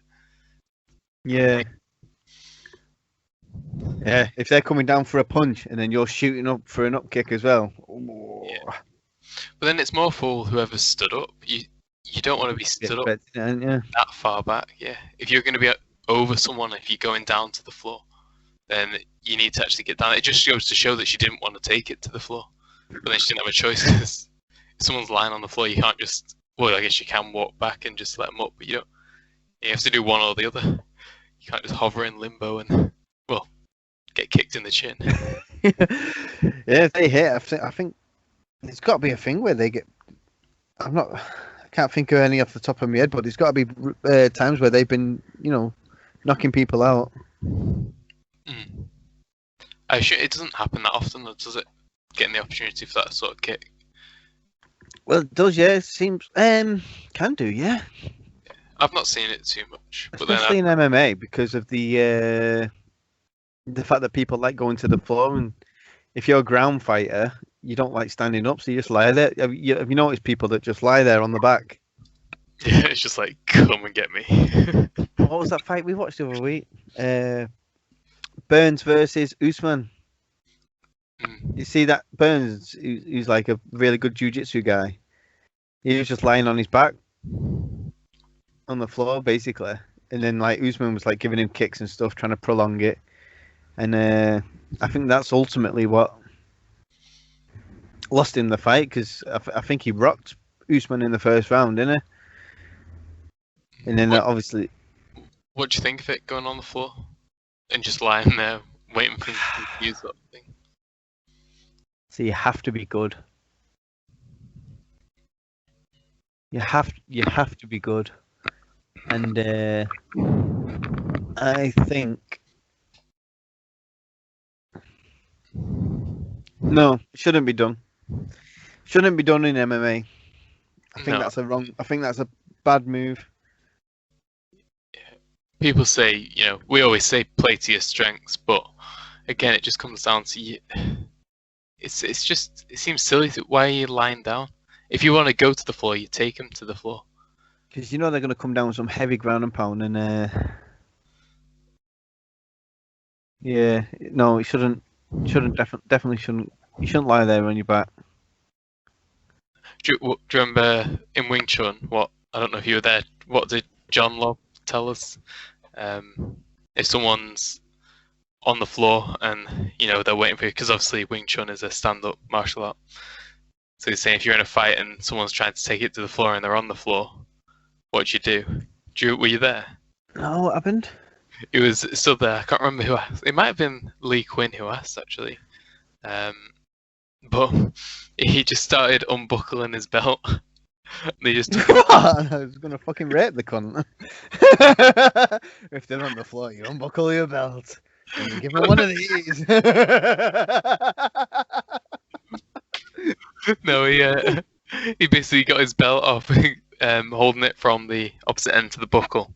Speaker 1: Yeah. Yeah, if they're coming down for a punch and then you're shooting up for an up kick as well.
Speaker 2: Yeah. But then it's more for whoever's stood up. You don't want to be stood up that far back. Yeah. If you're going to be over someone, if you're going down to the floor, then you need to actually get down. It just goes to show that she didn't want to take it to the floor. But then she didn't have a choice because if someone's lying on the floor, you can't just... Well, I guess you can walk back and just let them up, but you don't... You have to do one or the other. You can't just hover in limbo and, well, get kicked in the chin.
Speaker 1: Yeah, if they hit, I think there's got to be a thing where they get... I can't think of any off the top of my head, but there's got to be times where they've been, knocking people out.
Speaker 2: It doesn't happen that often, though, does it? Getting the opportunity for that sort of kick.
Speaker 1: Well, it does, yeah. It seems can do, yeah.
Speaker 2: I've not seen it too much,
Speaker 1: especially in MMA because of the fact that people like going to the floor, and if you're a ground fighter, you don't like standing up, so you just lie there. Have you noticed people that just lie there on the back?
Speaker 2: Yeah, it's just like, come and get me.
Speaker 1: What was that fight we watched the other week? Burns versus Usman. You see that Burns, who's like a really good jiu-jitsu guy. He was just lying on his back on the floor, basically. And then like Usman was like giving him kicks and stuff, trying to prolong it. And I think that's ultimately what lost him the fight, because I think he rocked Usman in the first round, didn't he? And then obviously...
Speaker 2: What do you think of it, going on the floor? And just lying there, waiting for him to confuse that thing?
Speaker 1: So you have to be good. You have to be good. And I think... No, it shouldn't be done. Shouldn't be done in MMA. I think that's a bad move.
Speaker 2: People say, we always say play to your strengths, but again, it just comes down to you. It seems silly. Why are you lying down? If you want to go to the floor, you take them to the floor.
Speaker 1: Because they're going to come down with some heavy ground and pound, and yeah, no, it shouldn't. Definitely shouldn't. You shouldn't lie there on your back.
Speaker 2: Do you remember in Wing Chun? I don't know if you were there. What did John Lobb tell us? If someone's on the floor and they're waiting for you, because obviously Wing Chun is a stand-up martial art. So he's saying if you're in a fight and someone's trying to take it to the floor and they're on the floor, what do you do? Were you there?
Speaker 1: No, what happened?
Speaker 2: It was still there. I can't remember who asked. It might have been Lee Quinn who asked, actually. But he just started unbuckling his belt. They just took it.
Speaker 1: I was going to fucking rape the cunt. If they're on the floor, you unbuckle your belt. And you give me one of these.
Speaker 2: No, he basically got his belt off, holding it from the opposite end to the buckle.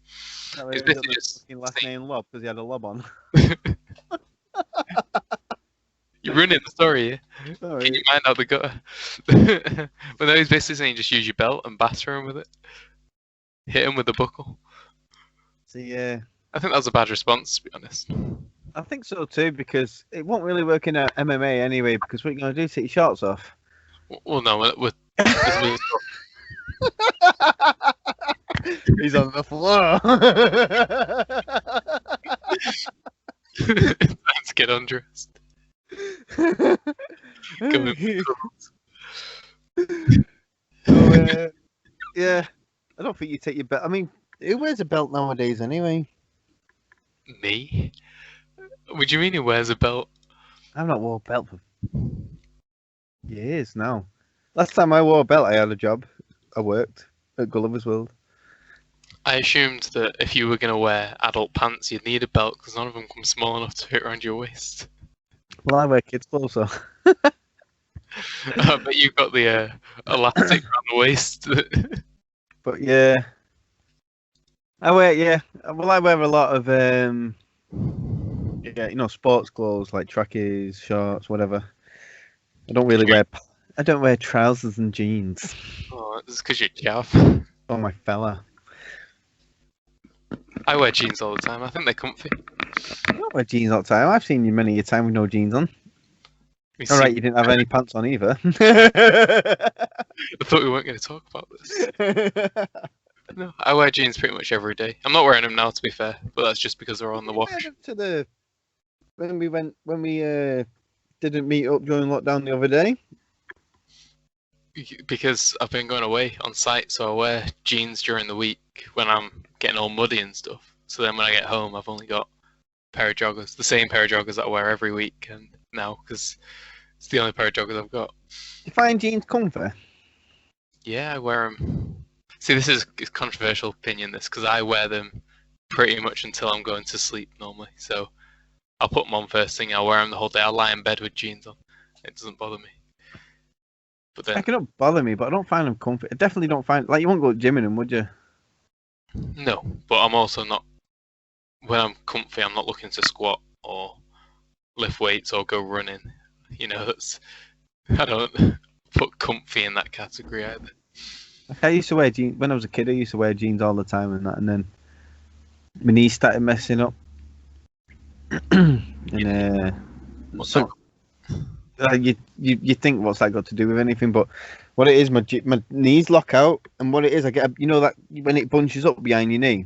Speaker 1: No, he basically just last name Lob because he had a lob on.
Speaker 2: You're ruining the story, yeah?
Speaker 1: Sorry.
Speaker 2: Get your mind out the gutter. But no, he's basically saying just use your belt and batter him with it. Hit him with the buckle.
Speaker 1: So yeah.
Speaker 2: I think that was a bad response, to be honest.
Speaker 1: I think so too, because it won't really work in MMA anyway, because what you're going to do is take your shorts off.
Speaker 2: Well, no, we're
Speaker 1: He's on the floor.
Speaker 2: Time to get undressed. Going
Speaker 1: So, yeah, I don't think you take your belt. I mean, who wears a belt nowadays anyway?
Speaker 2: Me? Would you mean he wears a belt?
Speaker 1: I've not worn a belt for years now. Last time I wore a belt, I had a job. I worked at Gulliver's World.
Speaker 2: I assumed that if you were going to wear adult pants, you'd need a belt because none of them come small enough to fit around your waist.
Speaker 1: Well, I wear kids' clothes, so.
Speaker 2: I bet you've got the elastic around the waist.
Speaker 1: But yeah, I wear I wear a lot of sports clothes like trackies, shorts, whatever. I don't wear trousers and jeans.
Speaker 2: Oh, it's because you're chav.
Speaker 1: Oh my fella.
Speaker 2: I wear jeans all the time. I think they're comfy.
Speaker 1: I don't wear jeans all the time. I've seen you many a time with no jeans on.
Speaker 2: We
Speaker 1: All
Speaker 2: see-
Speaker 1: right, you didn't have any pants on either.
Speaker 2: I thought we weren't going to talk about this. No, I wear jeans pretty much every day. I'm not wearing them now, to be fair, but that's just because they're on the wash.
Speaker 1: When we didn't meet up during lockdown the other day.
Speaker 2: Because I've been going away on site, so I wear jeans during the week when I'm getting all muddy and stuff. So then when I get home, I've only got a pair of joggers, the same pair of joggers that I wear every week, and now because it's the only pair of joggers I've got.
Speaker 1: You find jeans comfy?
Speaker 2: Yeah, I wear them. See, this is a controversial opinion, this, because I wear them pretty much until I'm going to sleep normally. So I'll put them on first thing. I'll wear them the whole day. I'll lie in bed with jeans on. It doesn't bother me. But then,
Speaker 1: It don't bother me, but I don't find them comfy. I definitely don't find you won't go gym in them, would you?
Speaker 2: no. But I'm also not. When I'm comfy, I'm not looking to squat or lift weights or go running. I don't put comfy in that category either.
Speaker 1: I used to wear jeans when I was a kid. I used to wear jeans all the time and that, and then my knees started messing up. And you think what's that got to do with anything? But what it is, my knees lock out, and what it is, I get that when it bunches up behind your knee.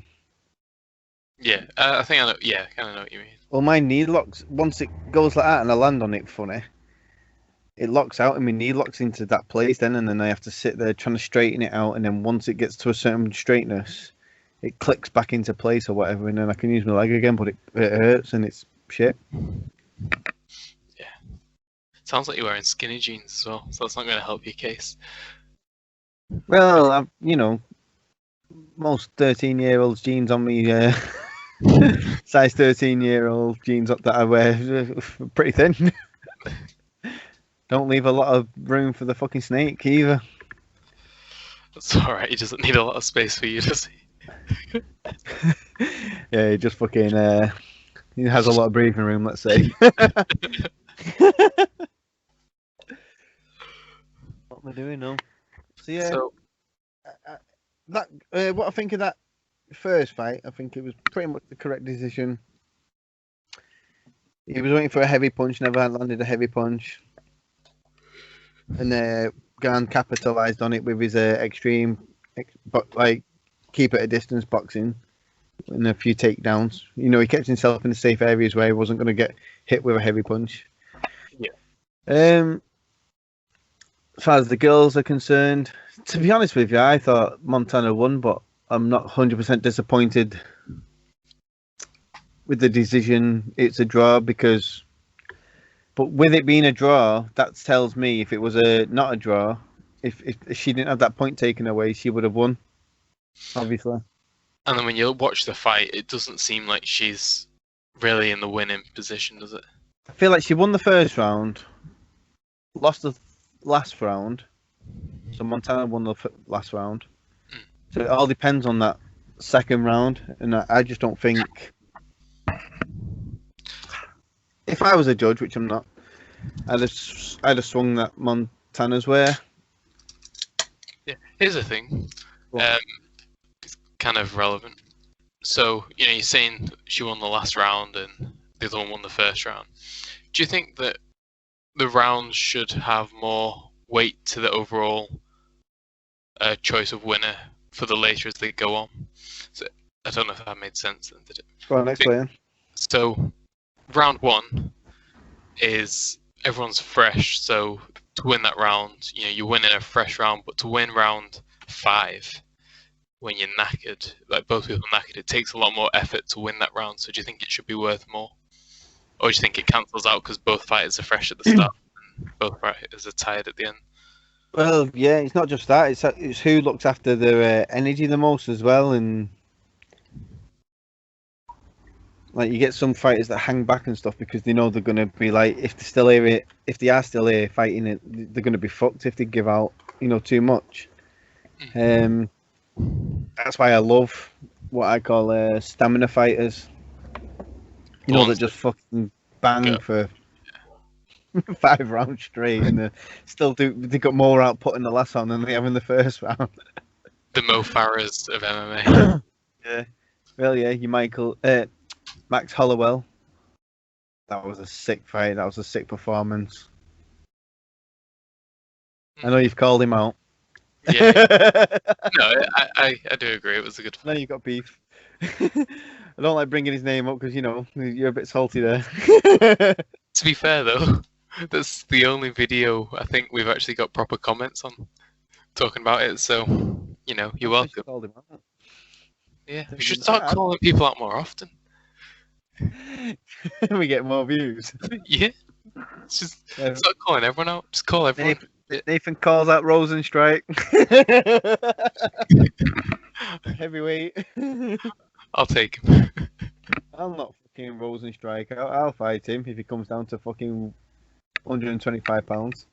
Speaker 2: Yeah, I think I know. Yeah, I kind of know what you mean.
Speaker 1: Well, my knee locks once it goes like that, and I land on it funny. It locks out, and my knee locks into that place. And then I have to sit there trying to straighten it out. And then once it gets to a certain straightness, it clicks back into place or whatever, and then I can use my leg again. But it hurts and it's shit.
Speaker 2: Yeah, sounds like you're wearing skinny jeans as well, so that's not going to help your case.
Speaker 1: Well, most 13-year-olds jeans on me, size 13-year-old jeans up that I wear, pretty thin. Don't leave a lot of room for the fucking snake either.
Speaker 2: That's alright, he doesn't need a lot of space for you, does he?
Speaker 1: Yeah, he just fucking, he has a lot of breathing room, let's say. What am I doing now? So yeah, what I think of that first fight, I think it was pretty much the correct decision. He was waiting for a heavy punch, never had landed a heavy punch. And Gan capitalized on it with his extreme, keep at a distance boxing and a few takedowns. He kept himself in the safe areas where he wasn't going to get hit with a heavy punch.
Speaker 2: Yeah.
Speaker 1: As far as the girls are concerned, to be honest with you, I thought Montana won, but I'm not 100% disappointed with the decision. It's a draw but with it being a draw, that tells me if it was not a draw, if she didn't have that point taken away, she would have won, obviously.
Speaker 2: And then when you watch the fight, it doesn't seem like she's really in the winning position, does it?
Speaker 1: I feel like she won the first round, lost the last round, so Montana won the last round. So it all depends on that second round, and I just don't think. If I was a judge, which I'm not, I'd have swung that Montana's way.
Speaker 2: Yeah. Here's the thing.
Speaker 1: What?
Speaker 2: It's kind of relevant. So, you're saying she won the last round and the other one won the first round. Do you think that the rounds should have more weight to the overall a choice of winner for the later as they go on. So I don't know if that made sense. Then, did it?
Speaker 1: Go on, explain.
Speaker 2: So round 1 is everyone's fresh. So to win that round, you win in a fresh round. But to win round 5, when you're knackered, like both people are knackered, it takes a lot more effort to win that round. So do you think it should be worth more? Or do you think it cancels out because both fighters are fresh at the start and both fighters are tired at the end?
Speaker 1: Well, yeah, it's not just that. It's who looks after their energy the most as well. And like you get some fighters that hang back and stuff because they know they're going to be like, if they are still here fighting it, they're going to be fucked if they give out, too much. That's why I love what I call stamina fighters. That just fucking bang for 5 rounds straight, and they got more output in the last round than they have in the first round.
Speaker 2: The Mo Farahs of MMA.
Speaker 1: Yeah. Well, yeah, Max Hollowell. That was a sick fight. That was a sick performance. I know you've called him out.
Speaker 2: Yeah. No, I do agree. It was a good fight.
Speaker 1: No, you got beef. I don't like bringing his name up because you're a bit salty there.
Speaker 2: To be fair though, that's the only video I think we've actually got proper comments on talking about it. So you're welcome.
Speaker 1: Called him out.
Speaker 2: Yeah, we should start calling people out more often.
Speaker 1: We get more views.
Speaker 2: Yeah, just start calling everyone out. Just call everyone.
Speaker 1: Nathan calls out Rosenstrike. Heavyweight.
Speaker 2: I'll take him.
Speaker 1: I'm not fucking Rosenstrike. I'll fight him if he comes down to fucking 125 pounds.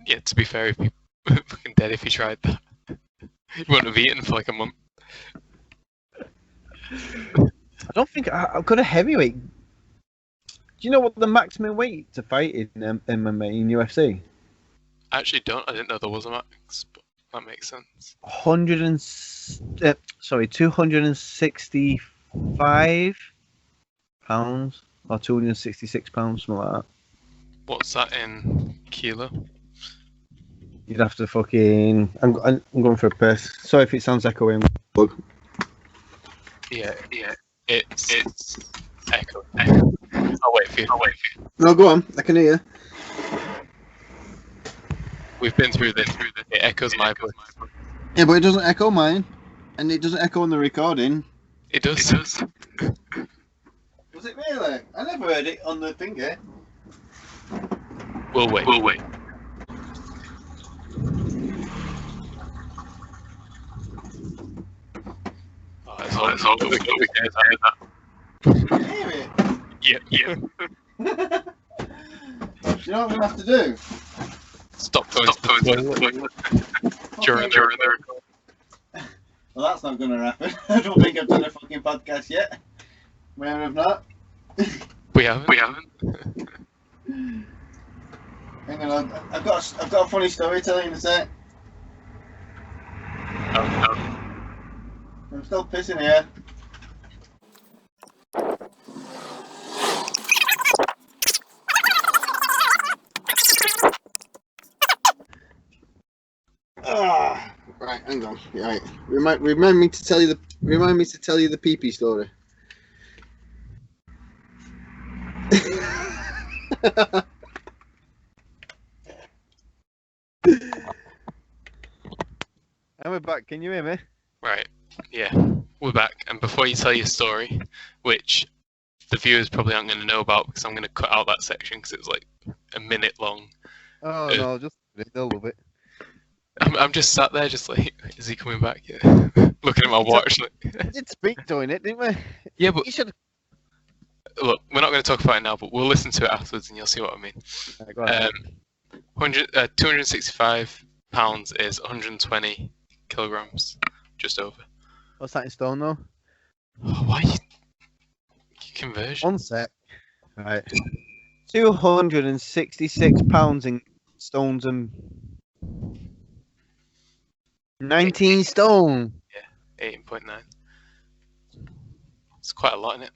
Speaker 2: Yeah, to be fair, he'd be fucking dead if he tried that. He wouldn't have eaten for like a month.
Speaker 1: I don't think I've got a heavyweight. Do you know what the maximum weight to fight in MMA in UFC?
Speaker 2: I actually don't. I didn't know there was a max, but that makes sense.
Speaker 1: 265 pounds or 266 pounds, something like that.
Speaker 2: What's that in kilo?
Speaker 1: You'd have to fucking. I'm going for a piss. Sorry if it sounds echoing.
Speaker 2: Yeah. It's echo. I'll wait for you.
Speaker 1: No, go on. I can hear you.
Speaker 2: We've been through this. It echoes my voice.
Speaker 1: Yeah, but it doesn't echo mine, and it doesn't echo on the recording.
Speaker 2: It does.
Speaker 1: Was it really? I never heard it on the finger.
Speaker 2: We'll wait. It's all good.
Speaker 1: Can you hear it?
Speaker 2: Yeah.
Speaker 1: You know what we have to do?
Speaker 2: Stop going during the record.
Speaker 1: Well, that's not going to happen. I don't think I've done a fucking podcast yet. Where have not?
Speaker 2: We haven't.
Speaker 1: Hang on, I've got a funny story to tell you in a sec. I'm still pissing here. Right, hang on. Right, remind me to tell you the PP story. And we're back. Can you hear me?
Speaker 2: Right. Yeah, we're back. And before you tell your story, which the viewers probably aren't going to know about because I'm going to cut out that section because it's like a minute long.
Speaker 1: Oh no, just they'll love it.
Speaker 2: I'm just sat there, just like, is he coming back yet? Looking at my watch. Like...
Speaker 1: We did speak doing it, didn't we?
Speaker 2: Yeah, but
Speaker 1: you should.
Speaker 2: Look, we're not going to talk about it now, but we'll listen to it afterwards, and you'll see what I mean.
Speaker 1: Right, go ahead.
Speaker 2: 265 pounds is 120 kilograms, just over.
Speaker 1: What's that in stone though?
Speaker 2: Oh, why you conversion?
Speaker 1: 1 sec. Right. 266 pounds in stones and 19 stone.
Speaker 2: Yeah, 18.9. It's quite a lot, isn't it?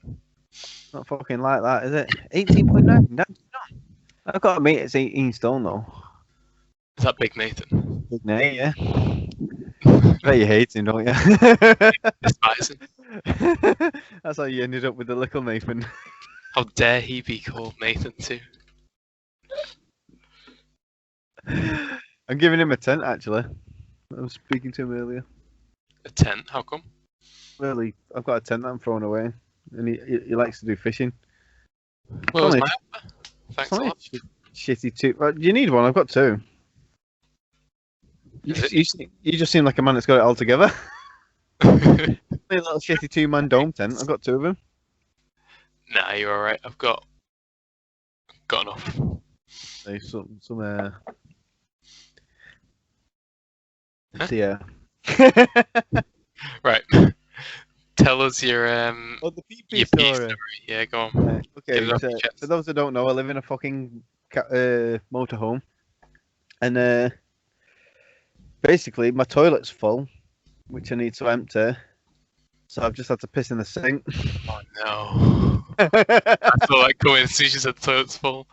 Speaker 1: Not fucking like that, is it? 18.9. I've got to admit it's 18 stone though.
Speaker 2: Is that Big Nathan?
Speaker 1: Big Nate, yeah. Bet you hate him, don't you?
Speaker 2: Despise him.
Speaker 1: That's how you ended up with the little Nathan.
Speaker 2: How dare he be called Nathan too?
Speaker 1: I'm giving him a tent, actually. I was speaking to him earlier.
Speaker 2: A tent? How come?
Speaker 1: Really, I've got a tent that I'm throwing away, and he likes to do fishing.
Speaker 2: Well, was
Speaker 1: Only-
Speaker 2: my offer? Thanks a lot.
Speaker 1: Shitty two. You need one. I've got two. You just seem like a man that's got it all together. A little shitty two-man dome tent. I've got two of them.
Speaker 2: Nah, you're alright. I've got enough.
Speaker 1: There's some
Speaker 2: Huh?
Speaker 1: yeah.
Speaker 2: Right. Tell us your
Speaker 1: Oh, the PP
Speaker 2: your
Speaker 1: story.
Speaker 2: story. Yeah, go on.
Speaker 1: Right,
Speaker 2: Get
Speaker 1: okay,
Speaker 2: it off
Speaker 1: so
Speaker 2: your chest.
Speaker 1: for those that don't know, I live in a fucking motorhome, and basically my toilet's full, which I need to empty. So I've just had to piss in the sink.
Speaker 2: Oh no. I feel like coming as soon as you said the toilet's full.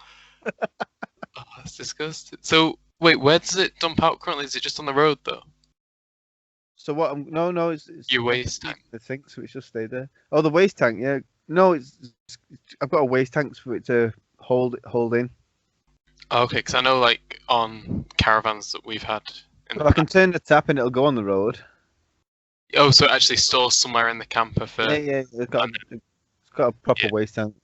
Speaker 2: Oh, that's disgusting. So wait, where does it dump out currently? Is it just on the road though?
Speaker 1: So what? No, it's
Speaker 2: Your waste tank.
Speaker 1: the sink, so it's just stayed there. Oh, the waste tank. Yeah, no, I've got a waste tank for it to hold in.
Speaker 2: Oh, okay, because I know like on caravans that we've had.
Speaker 1: But I can turn the tap and it'll go on the road.
Speaker 2: Oh, so it actually stores somewhere in the camper for.
Speaker 1: Yeah, it's got a proper waste tank.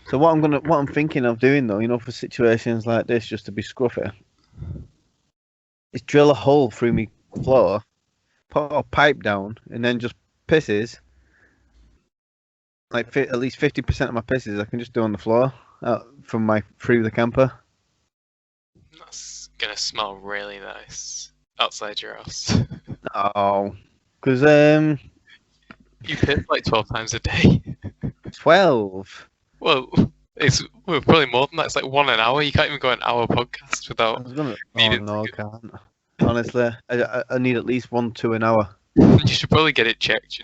Speaker 1: So what I'm thinking of doing though, for situations like this, just to be scruffy, is drill a hole through me floor, put a pipe down, and then just pisses. Like at least 50% of my pisses, I can just do on the floor through the camper.
Speaker 2: That's gonna smell really nice outside your house.
Speaker 1: Oh, because
Speaker 2: You piss like 12 times a day.
Speaker 1: 12.
Speaker 2: Well, it's probably more than that. It's like 1 an hour. You can't even go an hour podcast
Speaker 1: I
Speaker 2: without.
Speaker 1: was gonna. Oh
Speaker 2: needing
Speaker 1: no, I
Speaker 2: to
Speaker 1: can't. Honestly, I need at least 1-2 an hour.
Speaker 2: You should probably get it checked.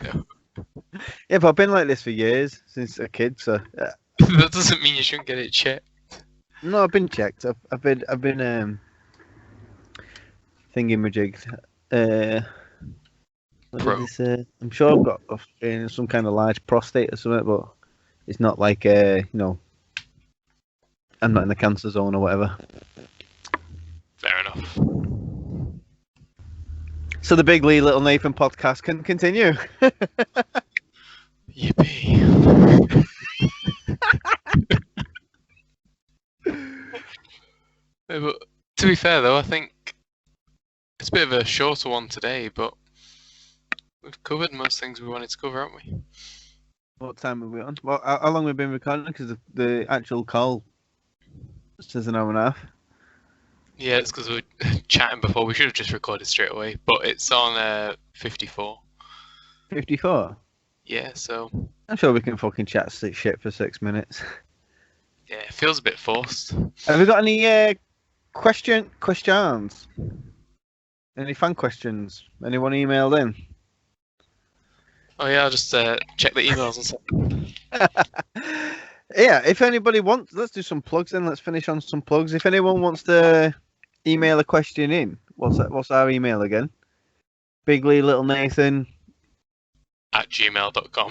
Speaker 1: Yeah, but I've been like this for years since a kid. So
Speaker 2: That doesn't mean you shouldn't get it checked.
Speaker 1: no, I've been checked. I've been thingy-majigged. What
Speaker 2: Pro.
Speaker 1: did they say? I'm sure I've got some kind of large prostate or something, but it's not like I'm not in the cancer zone or whatever.
Speaker 2: Fair enough.
Speaker 1: So the Big Lee Little Nathan podcast can continue.
Speaker 2: Yippee. But to be fair though, I think it's a bit of a shorter one today, but we've covered most things we wanted to cover, haven't we?
Speaker 1: What time are we on? Well, how long have we been recording? Because the actual call says an hour and a half.
Speaker 2: Yeah, it's because we were chatting before. We should have just recorded straight away, but it's on 54.
Speaker 1: 54?
Speaker 2: Yeah, so
Speaker 1: I'm sure we can fucking chat shit for 6 minutes.
Speaker 2: yeah, it feels a bit forced.
Speaker 1: Have we got any questions? Any fan questions? Anyone emailed in?
Speaker 2: Oh yeah, I'll just check the emails and stuff.
Speaker 1: Yeah, if anybody wants, let's do some plugs then. Let's finish on some plugs. If anyone wants to email a question in, what's our email again? Bigly Little Nathan
Speaker 2: At gmail.com.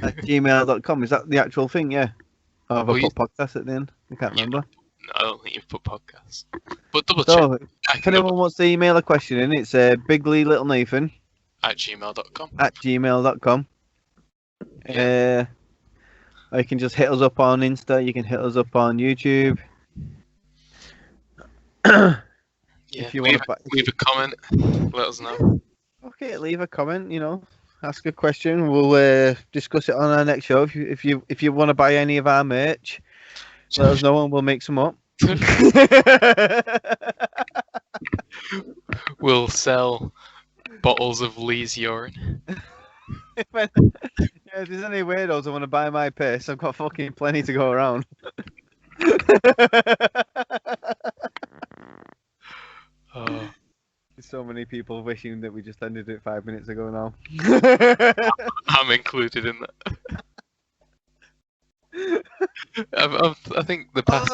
Speaker 1: at gmail.com. Is that the actual thing? Yeah. Oh, have I
Speaker 2: Well,
Speaker 1: put podcast at the end? I can't remember.
Speaker 2: No, I don't think you've put podcasts. But double
Speaker 1: So,
Speaker 2: check. I
Speaker 1: if
Speaker 2: can
Speaker 1: anyone wants to email a question in, it's Bigly Little Nathan
Speaker 2: at gmail.com.
Speaker 1: at gmail.com. Or you can just hit us up on Insta. You can hit us up on YouTube.
Speaker 2: Yeah,
Speaker 1: If you
Speaker 2: leave,
Speaker 1: want to,
Speaker 2: leave a comment. Let us know.
Speaker 1: okay, leave a comment. Ask a question. We'll discuss it on our next show. If you want to buy any of our merch, let us know and we'll make some up.
Speaker 2: We'll sell bottles of Lee's urine.
Speaker 1: If there's any weirdos that want to buy my piss, I've got fucking plenty to go around.
Speaker 2: Oh,
Speaker 1: There's so many people wishing that we just ended it 5 minutes ago now.
Speaker 2: I'm included in that. I think the past.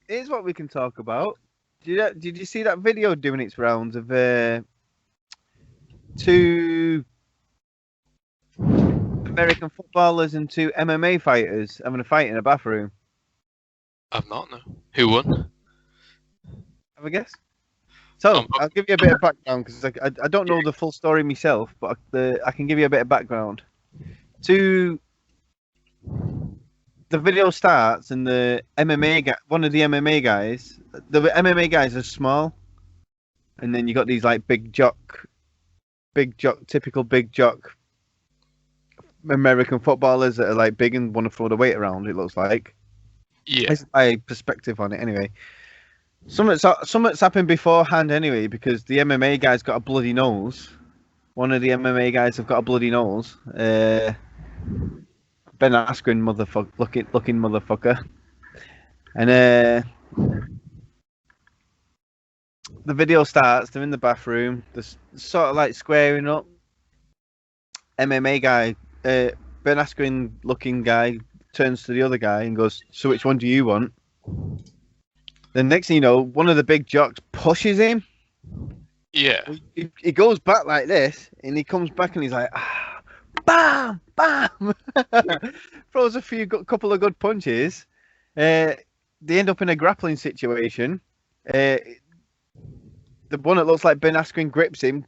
Speaker 1: Here's what we can talk about. Did you see that video doing its rounds of two American footballers and two MMA fighters having a fight in a bathroom?
Speaker 2: I've not, no. Who won?
Speaker 1: Have a guess? So I'll give you a bit of background because I don't know the full story myself, but I can give you a bit of background. The video starts and the MMA guy, one of the MMA guys, the MMA guys are small, and then you got these like typical big jock American footballers that are like big and want to throw the weight around. It looks like.
Speaker 2: Yeah.
Speaker 1: That's my perspective on it anyway. Something's happened beforehand anyway, because the MMA guy's got a bloody nose. One of the MMA guys have got a bloody nose. Ben Askren looking motherfucker. And the video starts, they're in the bathroom, they're sort of like squaring up. MMA guy, Ben Askren looking guy, turns to the other guy and goes, "So which one do you want?" The next thing you know, one of the big jocks pushes him.
Speaker 2: Yeah.
Speaker 1: He goes back like this, and he comes back and he's like, bam, bam, throws a couple of good punches. They end up in a grappling situation. The one that looks like Ben Askren grips him,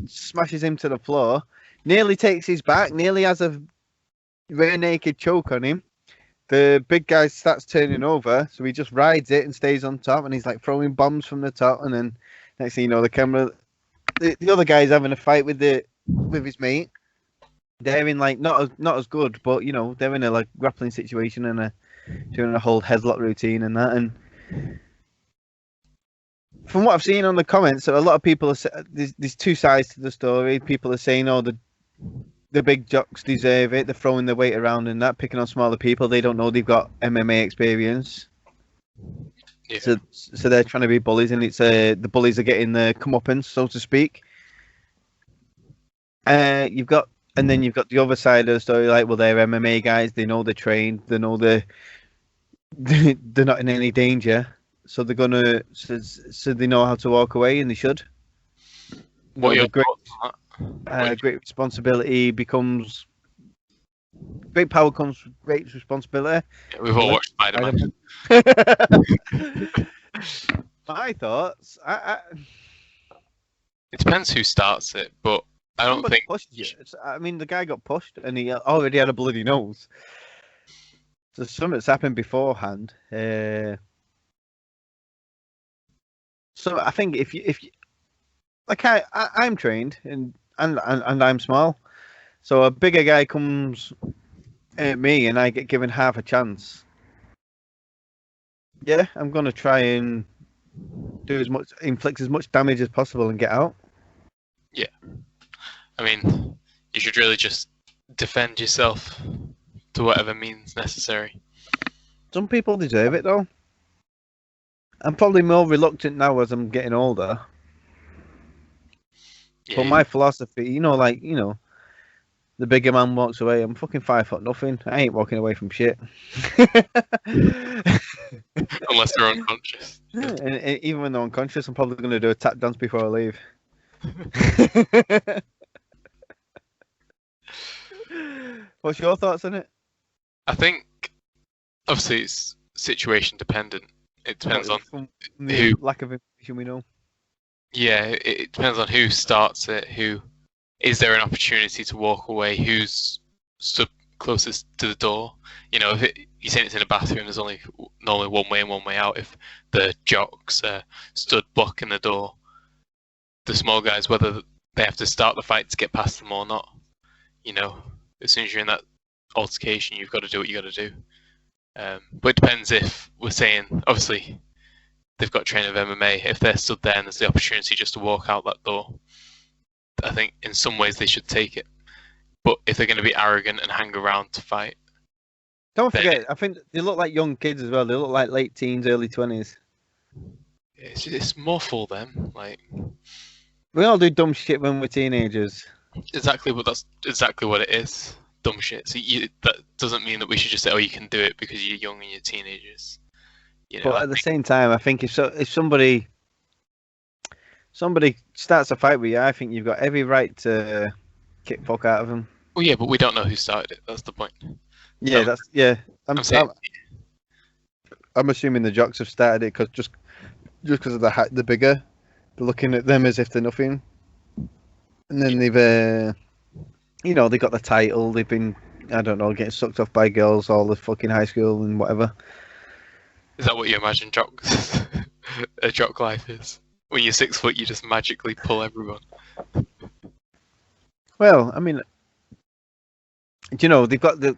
Speaker 1: smashes him to the floor, nearly takes his back, nearly has a rear naked choke on him. The big guy starts turning over, so he just rides it and stays on top, and he's like throwing bombs from the top, and then next thing you know, the other guy's having a fight with his mate. They're in like not as good, but you know, they're in a like grappling situation and doing a whole headlock routine and that. And from what I've seen on the comments, a lot of people are there's two sides to the story. People are saying, "Oh, the big jocks deserve it. They're throwing their weight around and that, picking on smaller people. They don't know they've got MMA experience."
Speaker 2: Yeah.
Speaker 1: So they're trying to be bullies, and it's the bullies are getting the comeuppance, so to speak. You've got the other side of the story, like, well, they're MMA guys. They know they're trained. They know they're not in any danger, so they're gonna. So they know how to walk away, and they should.
Speaker 2: What are your thoughts on that?
Speaker 1: Great responsibility becomes. Great power comes with great responsibility.
Speaker 2: Yeah, we've all watched Spider-Man.
Speaker 1: My thoughts.
Speaker 2: It depends who starts it, but I don't think.
Speaker 1: I mean, the guy got pushed, and he already had a bloody nose. So something's happened beforehand. So I think if you like I'm trained and I'm small, so a bigger guy comes at me and I get given half a chance. Yeah, I'm gonna try and inflict as much damage as possible and get out.
Speaker 2: Yeah, I mean, you should really just defend yourself to whatever means necessary.
Speaker 1: Some people deserve it though. I'm probably more reluctant now as I'm getting older.
Speaker 2: Yeah,
Speaker 1: But my philosophy, the bigger man walks away. I'm fucking 5'0". I ain't walking away from shit.
Speaker 2: unless they're unconscious.
Speaker 1: And even when they're unconscious, I'm probably going to do a tap dance before I leave. What's your thoughts on it?
Speaker 2: I think, obviously, it's situation dependent. It depends on
Speaker 1: the lack of information we know.
Speaker 2: Yeah, it depends on who starts it. Is there an opportunity to walk away? Who's stood closest to the door? You know, if you're saying it's in a bathroom, there's only normally one way in, one way out. If the jocks stood blocking the door, the small guys, whether they have to start the fight to get past them or not. You know, as soon as you're in that altercation, you've got to do what you got to do. But it depends if we're saying, obviously, they've got training of MMA. If they're stood there and there's the opportunity just to walk out that door, I think in some ways they should take it. But if they're going to be arrogant and hang around to fight,
Speaker 1: don't forget, I think they look like young kids as well. They look like late teens, early 20s.
Speaker 2: It's more for them. Like,
Speaker 1: we all do dumb shit when we're teenagers.
Speaker 2: Exactly, but that's exactly what it is. Dumb shit. So that doesn't mean that we should just say, "Oh, you can do it because you're young and you're teenagers." You know,
Speaker 1: But at the same time, I think if somebody starts a fight with you, I think you've got every right to kick fuck out of them.
Speaker 2: well, yeah, but we don't know who started it. That's the point.
Speaker 1: Yeah,
Speaker 2: So,
Speaker 1: I'm assuming the jocks have started it just because of the bigger. They're looking at them as if they're nothing, and then they've they got the title. They've been, I don't know, getting sucked off by girls all the fucking high school and whatever.
Speaker 2: Is that what you imagine a jock life is? When you're 6 foot, you just magically pull everyone.
Speaker 1: Well, I mean, they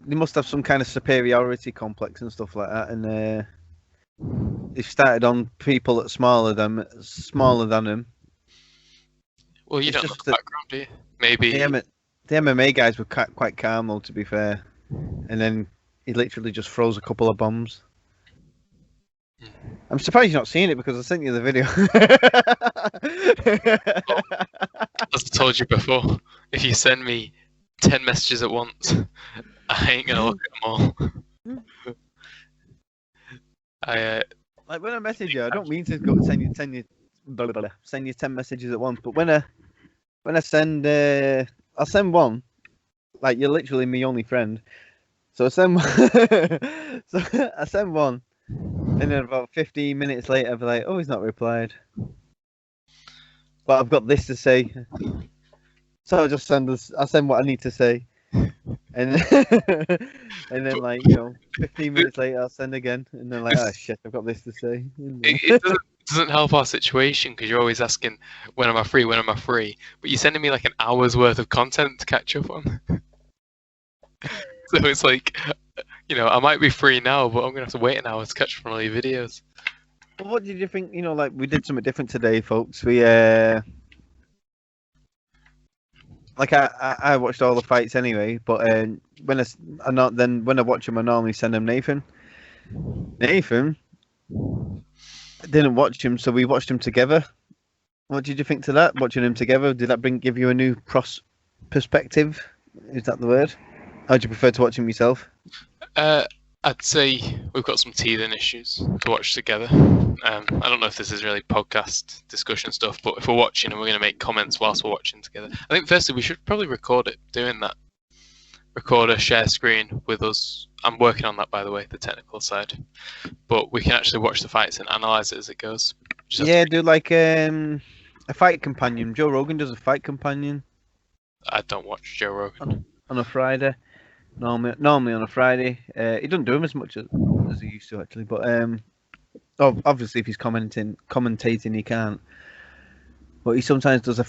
Speaker 1: must have some kind of superiority complex and stuff like that, and they've started on people that smaller than them.
Speaker 2: Well, you don't know the background, do you? Maybe
Speaker 1: the MMA guys were quite calm, though, to be fair. And then he literally just throws a couple of bombs. I'm surprised you're not seeing it because I sent you the video.
Speaker 2: As I told you before, if you send me 10 messages at once, I ain't gonna look at them all.
Speaker 1: Like when I message you, I don't mean to send you 10 messages at once, but when I send, I'll send one. Like you're literally my only friend, so I send one, and then about 15 minutes later, I'll be like, oh, he's not replied. But I've got this to say, so I'll just send what I need to say, and then like 15 minutes later, I'll send again, and then like, oh shit, I've got this to say.
Speaker 2: It doesn't help our situation because you're always asking, when am I free? When am I free? But you're sending me like an hour's worth of content to catch up on. So it's like, I might be free now, but I'm gonna have to wait an hour to catch up on all your videos.
Speaker 1: Well, what did you think? Like we did something different today, folks. We like I watched all the fights anyway, but when I watch them, I normally send them Nathan. Nathan didn't watch him, so we watched him together. What did you think to that? Watching him together, did that give you a new perspective? Is that the word? How do you prefer to watch him yourself?
Speaker 2: I'd say we've got some teething issues to watch together. I don't know if this is really podcast discussion stuff, but if we're watching and we're going to make comments whilst we're watching together, I think firstly we should probably record it, doing that. Record a share screen with us. I'm working on that, by the way, the technical side. But we can actually watch the fights and analyse it as it goes.
Speaker 1: Yeah, do like a fight companion. Joe Rogan does a fight companion.
Speaker 2: I don't watch Joe Rogan.
Speaker 1: On a Friday. Normally on a Friday. He doesn't do them as much as he used to, actually. But obviously, if he's commentating, he can't. But he sometimes does a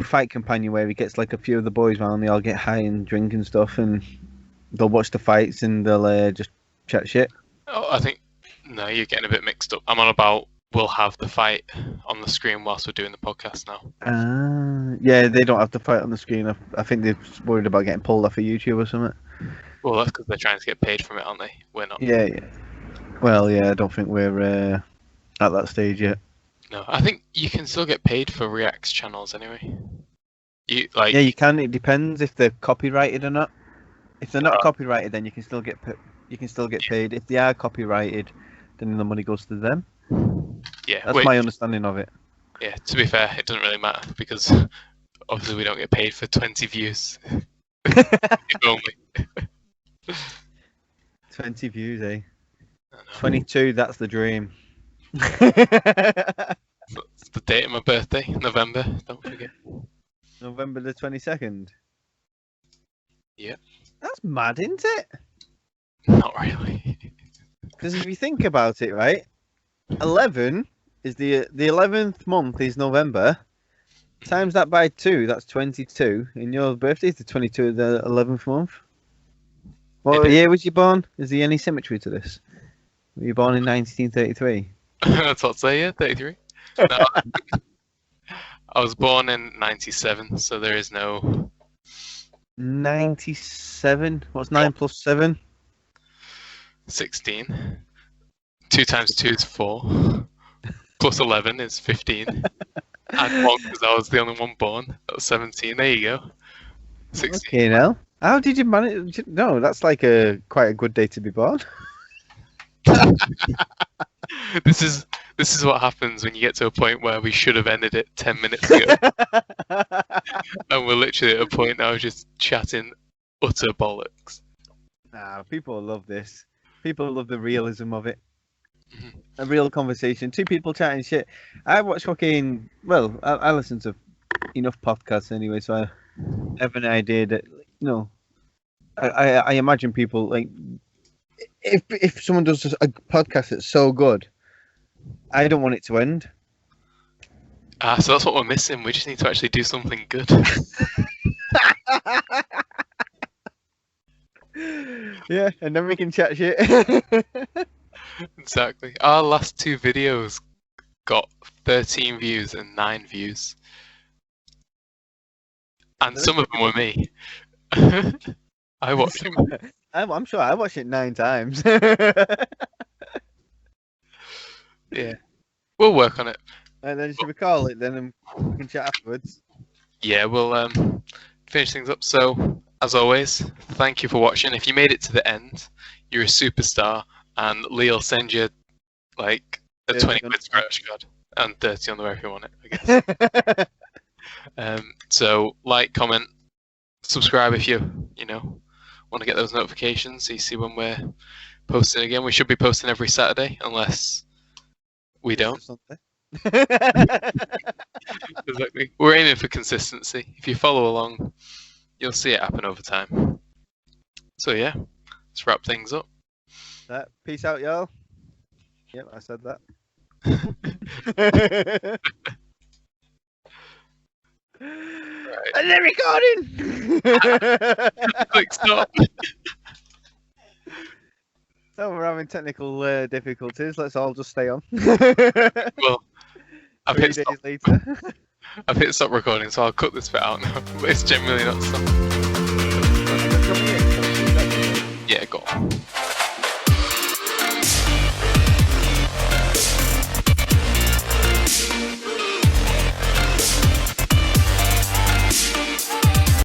Speaker 1: fight companion where he gets like a few of the boys around. They all get high and drink and stuff, and they'll watch the fights and they'll just chat shit.
Speaker 2: Oh, I think no, you're getting a bit mixed up. I'm on about we'll have the fight on the screen whilst we're doing the podcast now.
Speaker 1: Yeah, they don't have the fight on the screen. I think they're worried about getting pulled off of YouTube or something.
Speaker 2: Well, that's because they're trying to get paid from it, aren't they? We're not.
Speaker 1: Yeah. Well, yeah, I don't think we're at that stage yet.
Speaker 2: No, I think you can still get paid for React's channels anyway.
Speaker 1: Yeah, you can. It depends if they're copyrighted or not. If they're not copyrighted, then you can still get paid. If they are copyrighted, then the money goes to them.
Speaker 2: Yeah,
Speaker 1: that's my understanding of it.
Speaker 2: Yeah, to be fair, it doesn't really matter because obviously we don't get paid for 20 views. If only.
Speaker 1: 20 views, eh? 22, that's the dream.
Speaker 2: It's the date of my birthday, November, don't forget.
Speaker 1: November the 22nd?
Speaker 2: Yeah.
Speaker 1: That's mad, isn't it?
Speaker 2: Not really.
Speaker 1: Because if you think about it, right? 11 is the 11th month is November. Times that by 2, that's 22. And your birthday is the 22 of the 11th month. What year was you born? Is there any symmetry to this? Were you born in 1933?
Speaker 2: That's what I say, yeah, 33. No, I was born in 97, so there is no...
Speaker 1: 97? What's 9 plus 7?
Speaker 2: 16. 2 times 2 is 4. Plus 11 is 15. And 1 because I was the only one born. That was 17. There you go. 16.
Speaker 1: Okay, now. How did you manage? No, that's like quite a good day to be born.
Speaker 2: This is what happens when you get to a point where we should have ended it 10 minutes ago, and we're literally at a point now just chatting utter bollocks.
Speaker 1: Nah, people love this. People love the realism of it.
Speaker 2: Mhm.
Speaker 1: A real conversation. Two people chatting shit. I watch fucking. Well, I listen to enough podcasts anyway, so I have an idea that I imagine people like if someone does a podcast that's so good, I don't want it to end.
Speaker 2: So that's what we're missing. We just need to actually do something good.
Speaker 1: Yeah, and then we can chat shit.
Speaker 2: Exactly. Our last 2 videos got 13 views and 9 views. And some of them were me. I watched them.
Speaker 1: I'm sure I watched it 9 times.
Speaker 2: Yeah. We'll work on it.
Speaker 1: And then should we call it then and we can chat afterwards?
Speaker 2: Yeah, we'll finish things up. So, as always, thank you for watching. If you made it to the end, you're a superstar, and Lee will send you like a 20 quid scratch card and 30 on the way if you want it, I guess. So, like, comment, subscribe if you want to get those notifications so you see when we're posting again. We should be posting every Saturday unless we don't. Exactly. We're aiming for consistency. If you follow along, you'll see it happen over time. So yeah, let's wrap things up.
Speaker 1: Peace out, y'all. Yep, I said that.
Speaker 2: Right.
Speaker 1: And they're recording.
Speaker 2: Click stop.
Speaker 1: So we're having technical difficulties. Let's all just stay on.
Speaker 2: Well, I've
Speaker 1: 3
Speaker 2: hit
Speaker 1: days
Speaker 2: stop.
Speaker 1: later.
Speaker 2: I've hit stop recording, so I'll cut this bit out now. But it's genuinely not stopping. Yeah, go on.